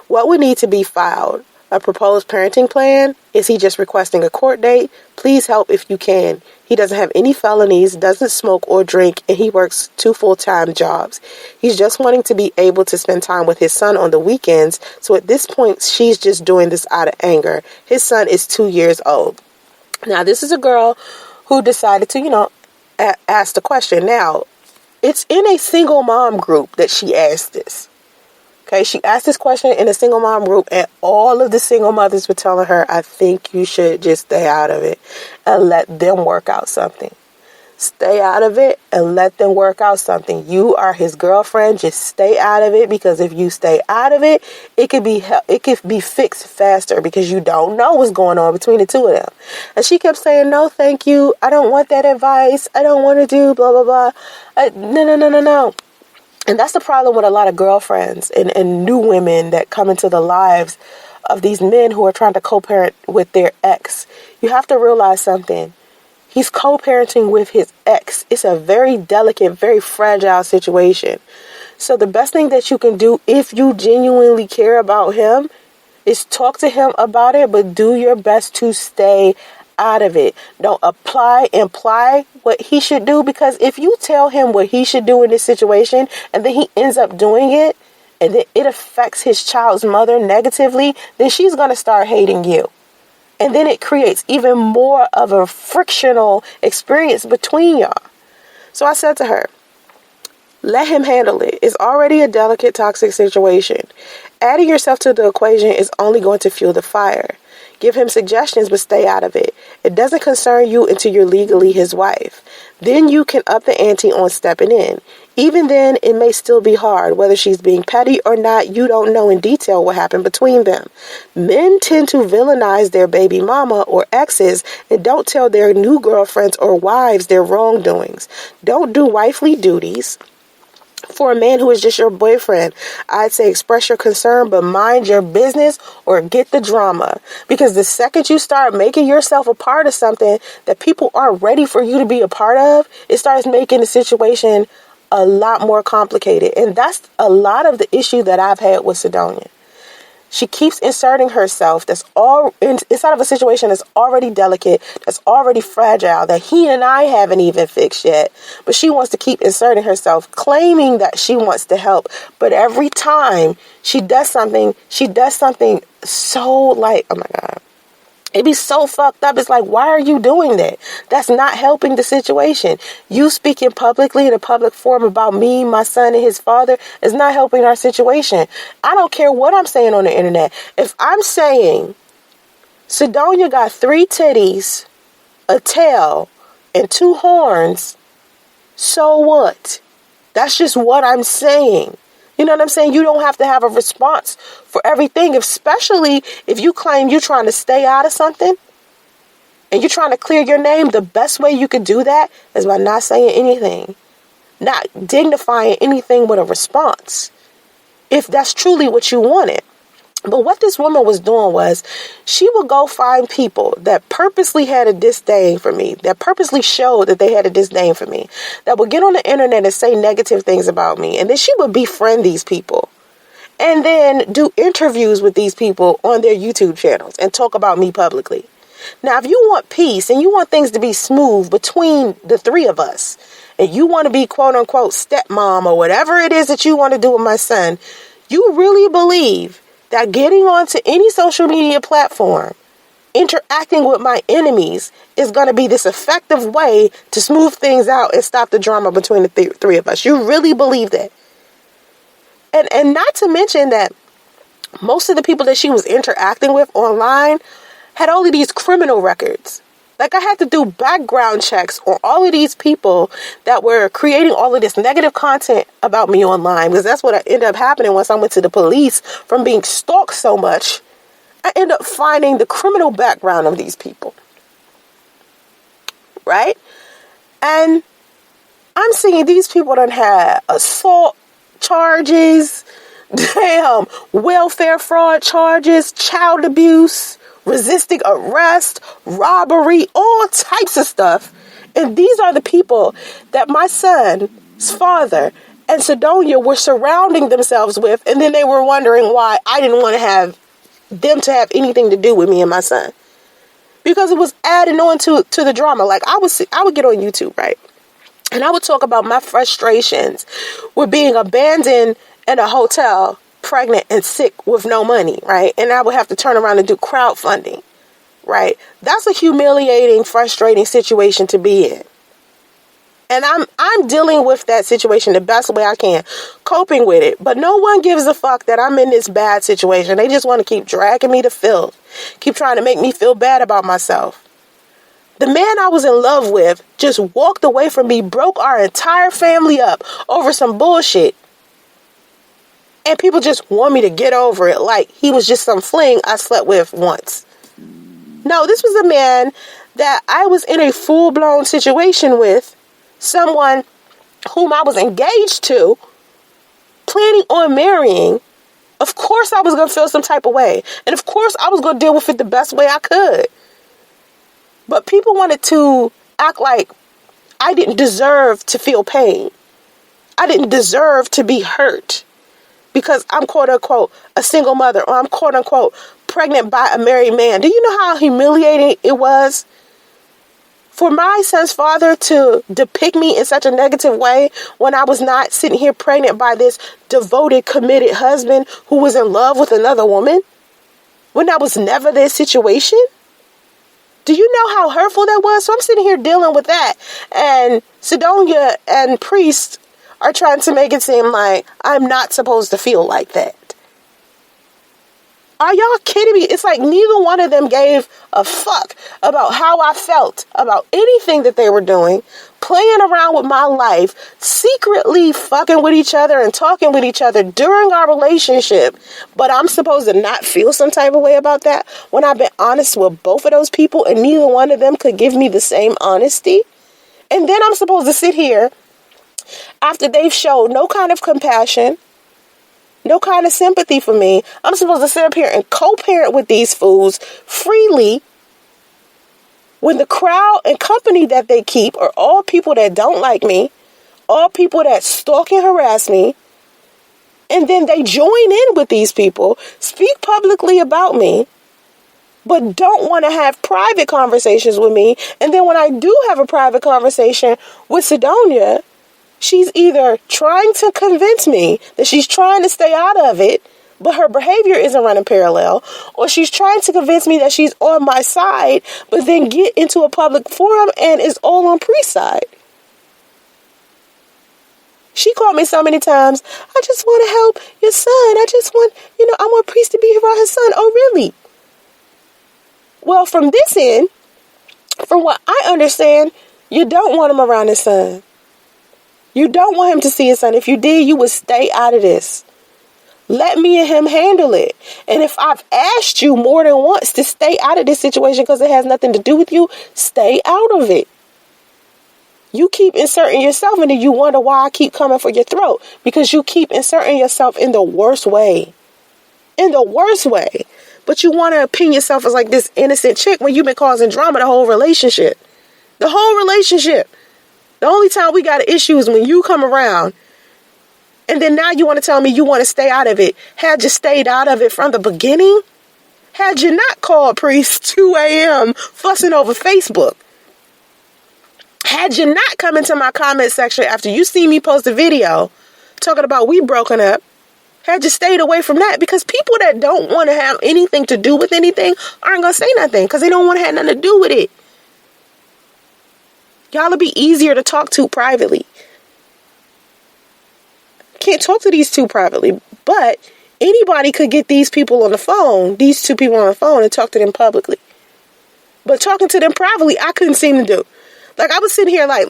What would need to be filed? A proposed parenting plan? Is he just requesting a court date? Please help if you can. He doesn't have any felonies, doesn't smoke or drink, and he works 2 full-time jobs. He's just wanting to be able to spend time with his son on the weekends, so at this point, she's just doing this out of anger. His son is 2 years old. Now, this is a girl who decided to, ask the question. Now, it's in a single mom group that she asked this. Okay, she asked this question in a single mom group, and all of the single mothers were telling her, I think you should just stay out of it and let them work out something. Stay out of it and let them work out something. You are his girlfriend. Just stay out of it, because if you stay out of it, it could be fixed faster because you don't know what's going on between the two of them. And she kept saying, no, thank you. I don't want that advice. I don't want to do blah, blah, blah. No. And that's the problem with a lot of girlfriends and new women that come into the lives of these men who are trying to co-parent with their ex. You have to realize something. He's co-parenting with his ex. It's a very delicate, very fragile situation. So the best thing that you can do if you genuinely care about him is talk to him about it, but do your best to stay out of it. Don't imply what he should do, because if you tell him what he should do in this situation and then he ends up doing it and then it affects his child's mother negatively, then she's going to start hating you. And then it creates even more of a frictional experience between y'all. So I said to her, let him handle it. It's already a delicate, toxic situation. Adding yourself to the equation is only going to fuel the fire. Give him suggestions, but stay out of it. It doesn't concern you until you're legally his wife. Then you can up the ante on stepping in. Even then, it may still be hard. Whether she's being petty or not, you don't know in detail what happened between them. Men tend to villainize their baby mama or exes and don't tell their new girlfriends or wives their wrongdoings. Don't do wifely duties. For a man who is just your boyfriend, I'd say express your concern, but mind your business or get the drama. Because the second you start making yourself a part of something that people aren't ready for you to be a part of, it starts making the situation a lot more complicated. And that's a lot of the issue that I've had with Sidonia. She keeps inserting herself that's all inside of a situation that's already delicate, that's already fragile, that he and I haven't even fixed yet. But she wants to keep inserting herself, claiming that she wants to help. But every time she does something so like, oh my God, it'd be so fucked up. It's like, why are you doing that? That's not helping the situation. You speaking publicly in a public forum about me, my son, and his father is not helping our situation. I don't care what I'm saying on the internet. If I'm saying Sidonia got 3 titties, a tail, and 2 horns. So what? That's just what I'm saying. You know what I'm saying? You don't have to have a response for everything, especially if you claim you're trying to stay out of something and you're trying to clear your name. The best way you could do that is by not saying anything, not dignifying anything with a response, if that's truly what you wanted. But what this woman was doing was she would go find people that purposely had a disdain for me, that purposely showed that they had a disdain for me, that would get on the internet and say negative things about me. And then she would befriend these people and then do interviews with these people on their YouTube channels and talk about me publicly. Now, if you want peace and you want things to be smooth between the 3 of us, and you want to be quote unquote stepmom or whatever it is that you want to do with my son, you really believe that getting onto any social media platform, interacting with my enemies, is going to be this effective way to smooth things out and stop the drama between the 3 of us. You really believe that? And not to mention that most of the people that she was interacting with online had all of these criminal records. Like, I had to do background checks on all of these people that were creating all of this negative content about me online, because that's what ended up happening once I went to the police from being stalked so much. I ended up finding the criminal background of these people. Right? And I'm seeing these people done had assault charges, welfare fraud charges, child abuse, resisting arrest, robbery, all types of stuff. And these are the people that my son's father and Sidonia were surrounding themselves with. And then they were wondering why I didn't want to have them to have anything to do with me and my son. Because it was adding on to the drama. Like, I would get on YouTube, right? And I would talk about my frustrations with being abandoned in a hotel, pregnant and sick with no money, right? And I would have to turn around and do crowdfunding, right? That's a humiliating, frustrating situation to be in. And I'm dealing with that situation the best way I can, coping with it. But no one gives a fuck that I'm in this bad situation. They just want to keep dragging me to filth, keep trying to make me feel bad about myself. The man I was in love with just walked away from me, broke our entire family up over some bullshit. And people just want me to get over it like he was just some fling I slept with once. No, this was a man that I was in a full-blown situation with, someone whom I was engaged to, planning on marrying. Of course I was going to feel some type of way. And of course I was going to deal with it the best way I could. But people wanted to act like I didn't deserve to feel pain. I didn't deserve to be hurt. Because I'm quote unquote a single mother, or I'm quote unquote pregnant by a married man. Do you know how humiliating it was for my son's father to depict me in such a negative way when I was not sitting here pregnant by this devoted, committed husband who was in love with another woman? When that was never their situation? Do you know how hurtful that was? So I'm sitting here dealing with that. And Sidonia and Priest are trying to make it seem like I'm not supposed to feel like that. Are y'all kidding me? It's like neither one of them gave a fuck about how I felt about anything that they were doing, playing around with my life, secretly fucking with each other and talking with each other during our relationship. But I'm supposed to not feel some type of way about that when I've been honest with both of those people and neither one of them could give me the same honesty. And then I'm supposed to sit here after they've showed no kind of compassion, no kind of sympathy for me. I'm supposed to sit up here and co-parent with these fools freely when the crowd and company that they keep are all people that don't like me, all people that stalk and harass me, and then they join in with these people, speak publicly about me, but don't want to have private conversations with me. And then when I do have a private conversation with Sidonia, she's either trying to convince me that she's trying to stay out of it, but her behavior isn't running parallel, or she's trying to convince me that she's on my side, but then get into a public forum and is all on Priest's side. She called me so many times, I just want to help your son. I want Priest to be around his son. Oh, really? Well, from this end, from what I understand, you don't want him around his son. You don't want him to see his son. If you did, you would stay out of this. Let me and him handle it. And if I've asked you more than once to stay out of this situation because it has nothing to do with you, stay out of it. You keep inserting yourself and then you wonder why I keep coming for your throat. Because you keep inserting yourself in the worst way. In the worst way. But you want to pin yourself as like this innocent chick when you've been causing drama the whole relationship. The whole relationship. The only time we got an issue is when you come around. And then now you want to tell me you want to stay out of it. Had you stayed out of it from the beginning? Had you not called Priest 2 a.m. fussing over Facebook? Had you not come into my comment section after you see me post a video talking about we broken up? Had you stayed away from that? Because people that don't want to have anything to do with anything aren't going to say nothing because they don't want to have nothing to do with it. Y'all will be easier to talk to privately. Can't talk to these two privately, but anybody could get these people on the phone, these two people on the phone, and talk to them publicly. But talking to them privately, I couldn't seem to do. Like, I was sitting here, like,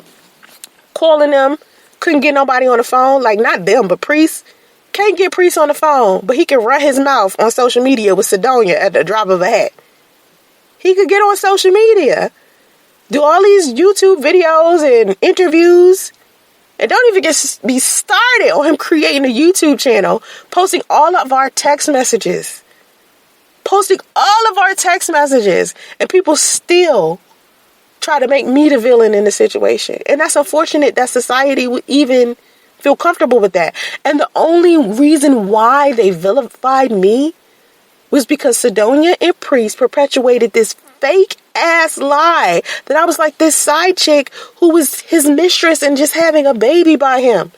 calling them, couldn't get nobody on the phone. Like, not them, but Priest. Can't get Priest on the phone, but he can run his mouth on social media with Sidonia at the drop of a hat. He could get on social media, do all these YouTube videos and interviews. And don't even be started on him creating a YouTube channel, posting all of our text messages. Posting all of our text messages. And people still try to make me the villain in the situation. And that's unfortunate that society would even feel comfortable with that. And the only reason why they vilified me was because Sidonia and Priest perpetuated this fake ass lie that I was like this side chick who was his mistress and just having a baby by him.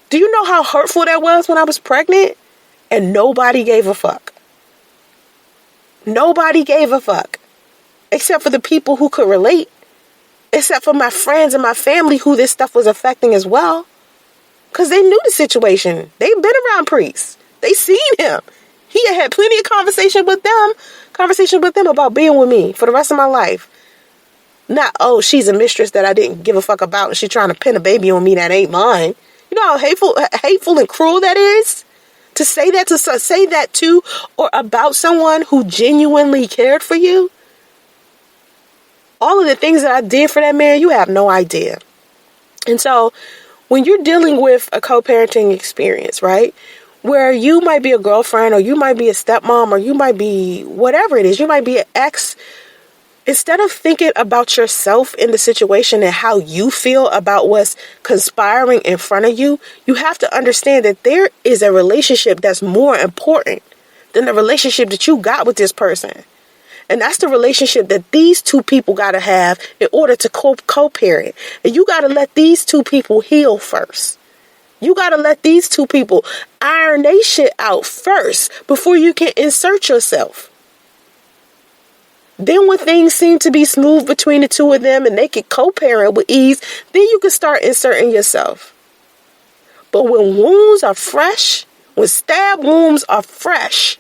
Do you know how hurtful that was when I was pregnant? And nobody gave a fuck. Nobody gave a fuck. Except for the people who could relate. Except for my friends and my family who this stuff was affecting as well. Because they knew the situation. They've been around Priest. They seen him. He had plenty of conversation with them about being with me for the rest of my life. Not, oh, she's a mistress that I didn't give a fuck about and she's trying to pin a baby on me that ain't mine. You know how hateful and cruel that is? To say that to or about someone who genuinely cared for you? All of the things that I did for that man, you have no idea. And so, when you're dealing with a co-parenting experience, right? Where you might be a girlfriend or you might be a stepmom or you might be whatever it is. You might be an ex. Instead of thinking about yourself in the situation and how you feel about what's conspiring in front of you, you have to understand that there is a relationship that's more important than the relationship that you got with this person. And that's the relationship that these two people got to have in order to co-parent. And you got to let these two people heal first. You got to let these two people iron they shit out first before you can insert yourself. Then when things seem to be smooth between the two of them and they can co-parent with ease, then you can start inserting yourself. But when wounds are fresh, when stab wounds are fresh,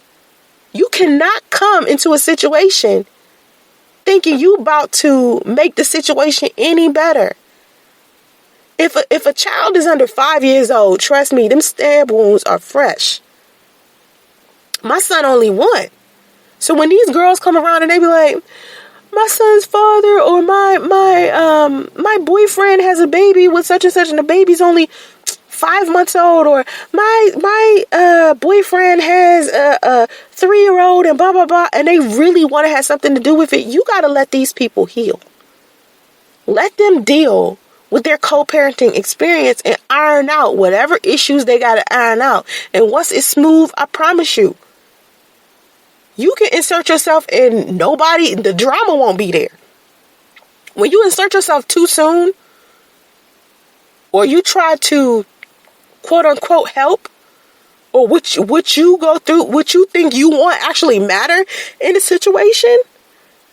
you cannot come into a situation thinking you about to make the situation any better. If a child is under 5 years old, trust me, them stab wounds are fresh. My son only 1. So when these girls come around and they be like, my son's father or my boyfriend has a baby with such and such and the baby's only 5 months old, or my boyfriend has a 3-year-old and blah, blah, blah, and they really want to have something to do with it, you got to let these people heal. Let them deal with their co-parenting experience and iron out whatever issues they got to iron out. And once it's smooth, I promise you, you can insert yourself and the drama won't be there. When you insert yourself too soon, or you try to quote unquote help, or what you go through, what you think you want actually matter in the situation,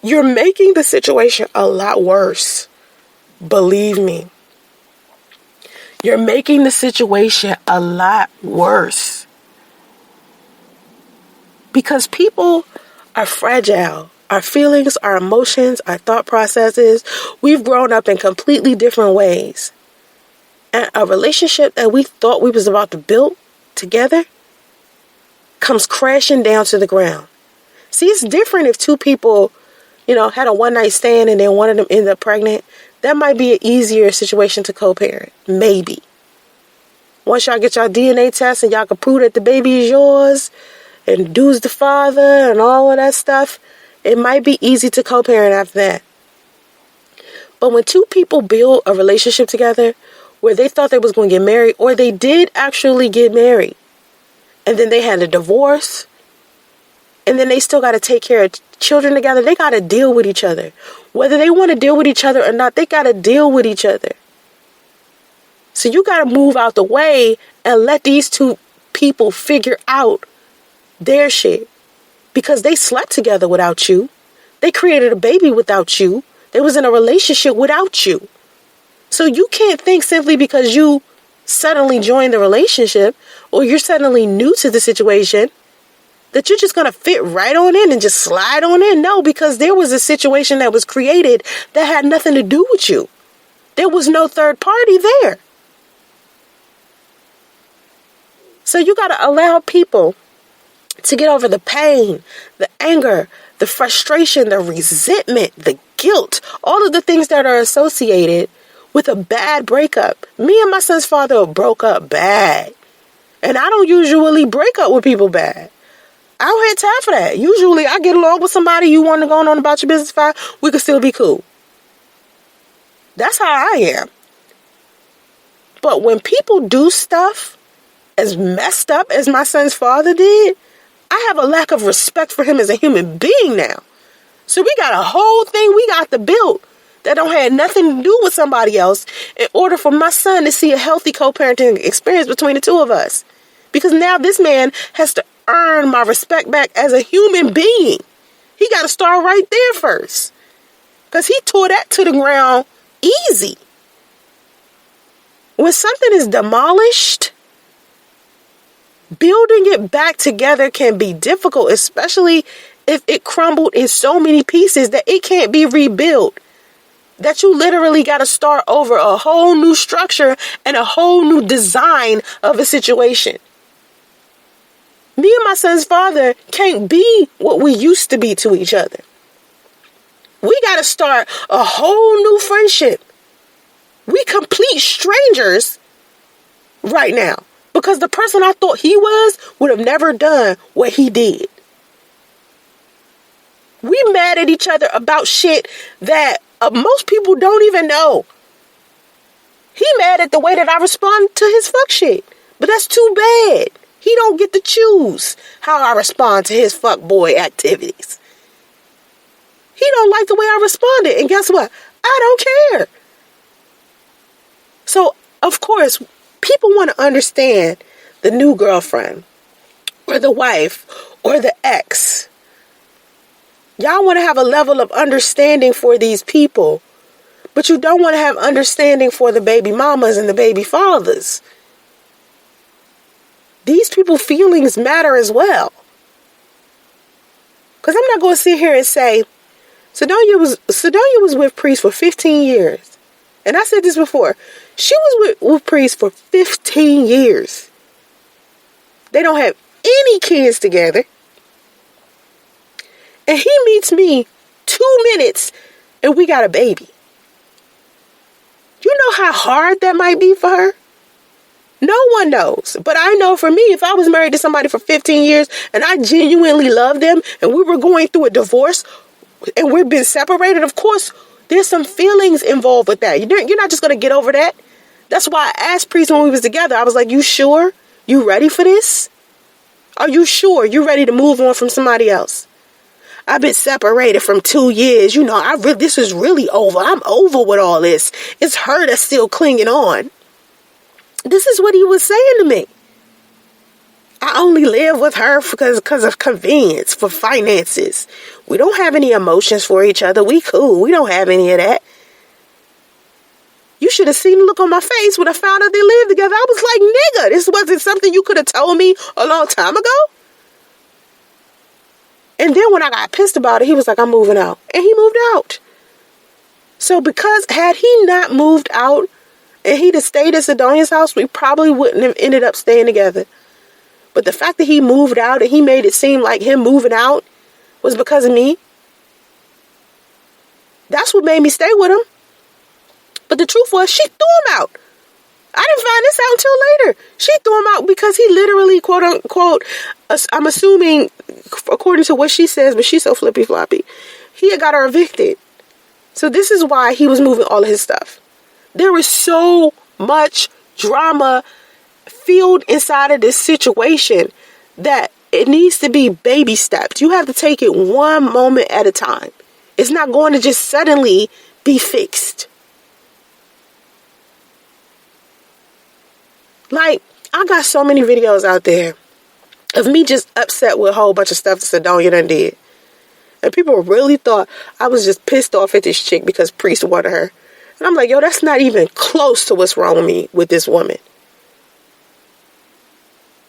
you're making the situation a lot worse. Believe me. You're making the situation a lot worse. Because people are fragile. our feelings, our emotions, our thought processes. We've grown up in completely different ways. And a relationship that we thought we was about to build together comes crashing down to the ground. See, it's different if two people, had a one-night stand and then one of them ended up pregnant. That might be an easier situation to co-parent. Maybe. Once y'all get y'all DNA test and y'all can prove that the baby is yours and dude's the father and all of that stuff, it might be easy to co-parent after that. But when two people build a relationship together where they thought they was going to get married, or they did actually get married, and then they had a divorce, and then they still got to take care of children together, they got to deal with each other. Whether they want to deal with each other or not, they got to deal with each other. So you got to move out the way and let these two people figure out their shit. Because they slept together without you. They created a baby without you. They was in a relationship without you. So you can't think simply because you suddenly joined the relationship or you're suddenly new to the situation that you're just going to fit right on in and just slide on in. No, because there was a situation that was created that had nothing to do with you. There was no third party there. So you got to allow people to get over the pain, the anger, the frustration, the resentment, the guilt, all of the things that are associated with a bad breakup. Me and my son's father broke up bad. And I don't usually break up with people bad. I don't have time for that. Usually I get along with somebody, you want to go on about your business file, we can still be cool. That's how I am. But when people do stuff as messed up as my son's father did, I have a lack of respect for him as a human being now. So we got a whole thing we got to build that don't have nothing to do with somebody else in order for my son to see a healthy co-parenting experience between the two of us. Because now this man has to earn my respect back as a human being. He got to start right there first. Because he tore that to the ground easy. When something is demolished, building it back together can be difficult, especially if it crumbled in so many pieces that it can't be rebuilt. That you literally got to start over a whole new structure and a whole new design of a situation. Me and my son's father can't be what we used to be to each other. We got to start a whole new friendship. We complete strangers right now. Because the person I thought he was would have never done what he did. We mad at each other about shit that most people don't even know. He mad at the way that I respond to his fuck shit. But that's too bad. He don't get to choose how I respond to his fuck boy activities. He don't like the way I responded. And guess what? I don't care. So, of course, people want to understand the new girlfriend or the wife or the ex. Y'all want to have a level of understanding for these people, but you don't want to have understanding for the baby mamas and the baby fathers. These people's feelings matter as well. Because I'm not going to sit here and say, Sidonia was with Priest for 15 years. And I said this before. She was with Priest for 15 years. They don't have any kids together. And he meets me 2 minutes and we got a baby. You know how hard that might be for her? No one knows. But I know for me, if I was married to somebody for 15 years and I genuinely loved them and we were going through a divorce and we've been separated, of course, there's some feelings involved with that. You're not just going to get over that. That's why I asked Priest when we was together. I was like, you sure? You ready for this? Are you sure you're ready to move on from somebody else? I've been separated from 2 years. This is really over. I'm over with all this. It's her that's still clinging on. This is what he was saying to me. I only live with her because of convenience, for finances. We don't have any emotions for each other. We cool. We don't have any of that. You should have seen the look on my face when I found out they lived together. I was like, nigga, this wasn't something you could have told me a long time ago. And then when I got pissed about it, he was like, I'm moving out. And he moved out. So because had he not moved out and he'd have stayed at Sidonia's house, we probably wouldn't have ended up staying together. But the fact that he moved out and he made it seem like him moving out was because of me, that's what made me stay with him. But the truth was, she threw him out. I didn't find this out until later. She threw him out because he literally, quote unquote, I'm assuming, according to what she says, but she's so flippy floppy, he had got her evicted. So this is why he was moving all of his stuff. There was so much drama filled inside of this situation that it needs to be baby steps. You have to take it one moment at a time. It's not going to just suddenly be fixed. Like, I got so many videos out there of me just upset with a whole bunch of stuff that Sidonia done did. And people really thought I was just pissed off at this chick because Priest wanted her. And I'm like, yo, that's not even close to what's wrong with me with this woman.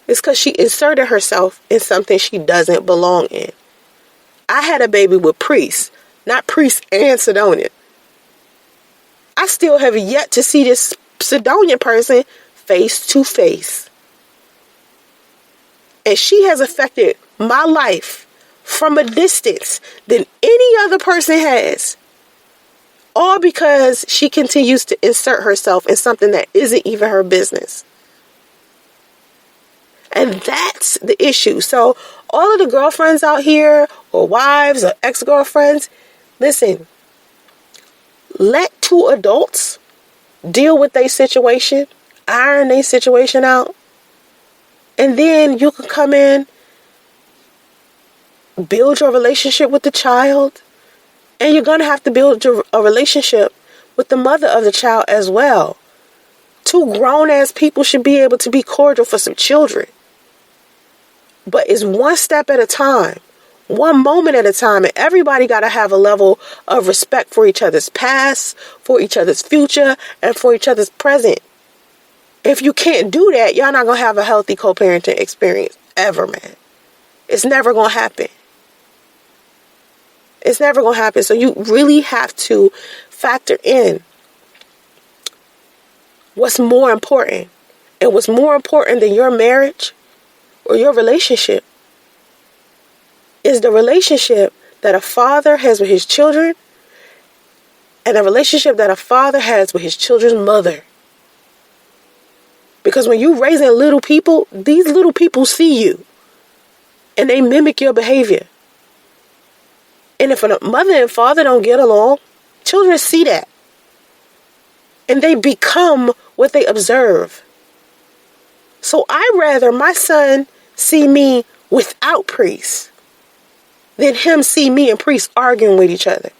It's because she inserted herself in something she doesn't belong in. I had a baby with Priest, not Priest and Sidonia. I still have yet to see this Sidonia person face to face. And she has affected my life from a distance than any other person has. All because she continues to insert herself in something that isn't even her business. And that's the issue. So all of the girlfriends out here, or wives, or ex-girlfriends, listen, let two adults deal with their situation, iron their situation out, and then you can come in, build your relationship with the child, and you're going to have to build a relationship with the mother of the child as well. Two grown-ass people should be able to be cordial for some children. But it's one step at a time, one moment at a time, and everybody got to have a level of respect for each other's past, for each other's future, and for each other's present. If you can't do that, y'all not going to have a healthy co-parenting experience ever, man. It's never going to happen. It's never going to happen. So you really have to factor in what's more important. And what's more important than your marriage or your relationship is the relationship that a father has with his children and a relationship that a father has with his children's mother. Because when you're raising little people, these little people see you and they mimic your behavior. And if a mother and father don't get along, children see that. And they become what they observe. So I'd rather my son see me without Priest than him see me and Priest arguing with each other.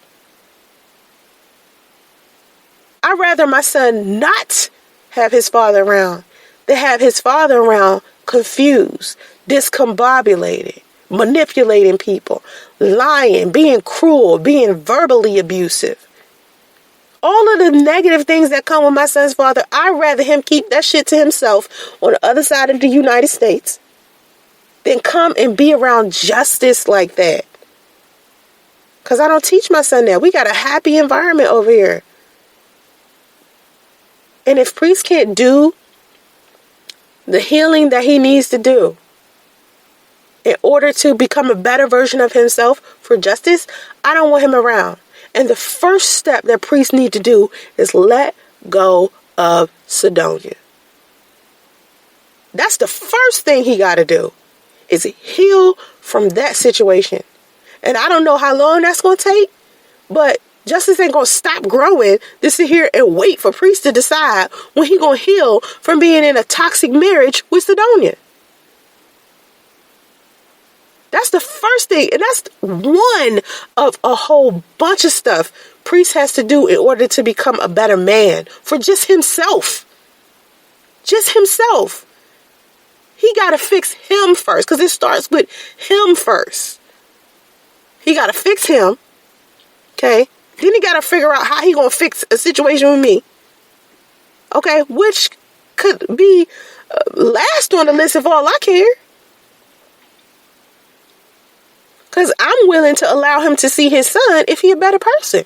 I'd rather my son not have his father around than have his father around confused, discombobulated, manipulating people, lying, being cruel, being verbally abusive. All of the negative things that come with my son's father, I'd rather him keep that shit to himself on the other side of the United States than come and be around justice like that. Because I don't teach my son that. We got a happy environment over here. And if Priest can't do the healing that he needs to do in order to become a better version of himself for justice, I don't want him around. And the first step that Priest need to do is let go of Sidonia. That's the first thing he got to do, is heal from that situation. And I don't know how long that's going to take, but justice ain't going to stop growing to sit here and wait for Priest to decide when he going to heal from being in a toxic marriage with Sidonia. That's the first thing. And that's one of a whole bunch of stuff Priest has to do in order to become a better man for just himself. Just himself. He got to fix him first, because it starts with him first. He got to fix him. Okay. Then he got to figure out how he going to fix a situation with me. Okay. Which could be last on the list if all I care. Because I'm willing to allow him to see his son if he a better person.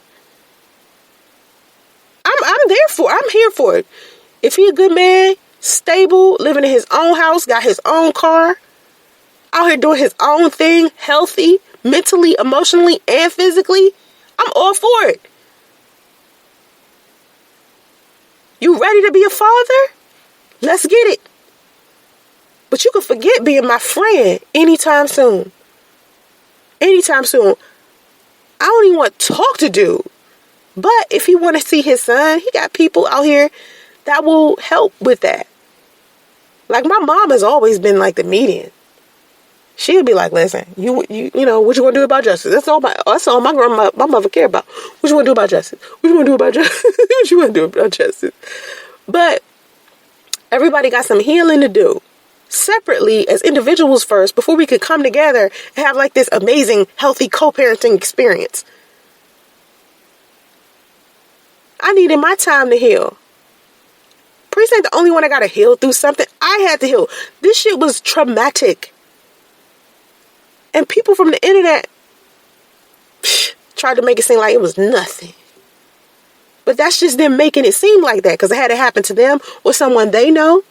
I'm here for it. If he a good man, stable, living in his own house, got his own car, out here doing his own thing, healthy, mentally, emotionally, and physically, I'm all for it. You ready to be a father? Let's get it. But you can forget being my friend anytime soon. Anytime soon. I don't even want to talk to dude. But if he want to see his son, he got people out here that will help with that. Like, my mom has always been like the median. She'll be like, listen, you know, what you want to do about justice? That's all my mother care about. What you want to do about justice? What you want to do about justice? What you want to do about justice? But everybody got some healing to do separately as individuals first before we could come together and have like this amazing, healthy co-parenting experience. I needed my time to heal. Priest ain't the only one that got to heal through something. I had to heal. This shit was traumatic. And people from the internet tried to make it seem like it was nothing. But that's just them making it seem like that. Because it had to happen to them or someone they know.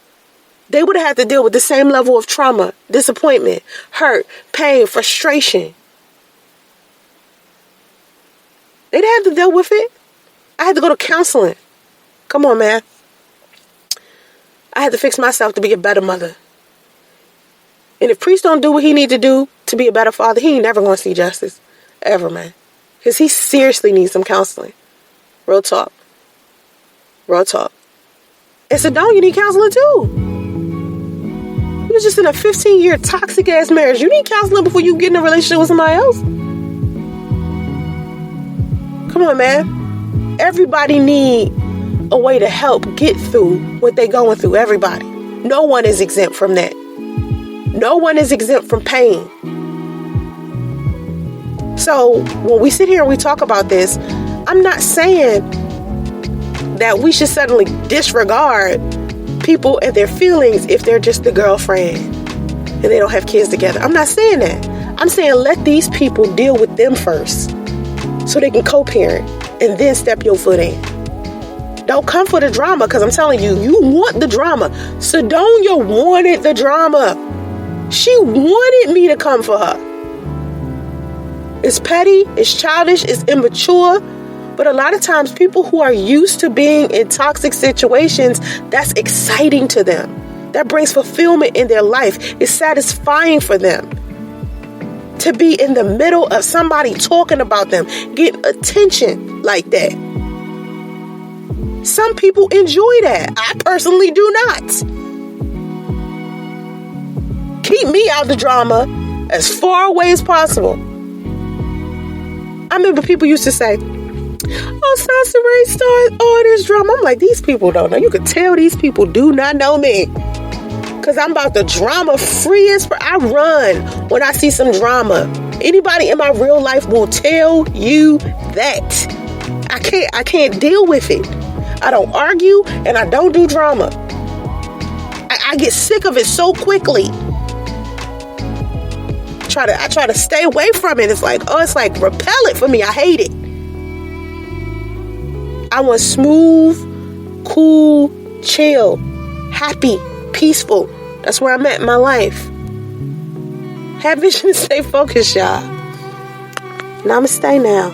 They would have had to deal with the same level of trauma, disappointment, hurt, pain, frustration. They'd have to deal with it. I had to go to counseling. Come on, man. I had to fix myself to be a better mother. And if Priest don't do what he need to do to be a better father, he ain't never going to see justice. Ever, man. Because he seriously needs some counseling. Real talk. Real talk. And Sedone, you need counseling too. You was just in a 15-year toxic-ass marriage. You need counseling before you get in a relationship with somebody else. Come on, man. Everybody need a way to help get through what they going through. Everybody. No one is exempt from that. No one is exempt from pain. So when we sit here and we talk about this, I'm not saying that we should suddenly disregard people and their feelings if they're just the girlfriend and they don't have kids together. I'm not saying that. I'm saying let these people deal with them first so they can co-parent and then step your foot in. Don't come for the drama, because I'm telling you, you want the drama. Sedonia wanted the drama. She wanted me to come for her. It's petty, it's childish, it's immature. But a lot of times people who are used to being in toxic situations, that's exciting to them. That brings fulfillment in their life. It's satisfying for them to be in the middle of somebody talking about them, getting attention like that. Some people enjoy that. I personally do not. Keep me out the drama as far away as possible. I remember people used to say, oh, Soncerae started all this drama. I'm like, these people don't know. You could tell these people do not know me. Because I'm about the drama freest. I run when I see some drama. Anybody in my real life will tell you that. I can't deal with it. I don't argue and I don't do drama. I get sick of it so quickly. I try to stay away from it. It's like repellent for me. I hate it. I want smooth, cool, chill, happy, peaceful. That's where I'm at in my life. Have vision and stay focused, y'all. Namaste now.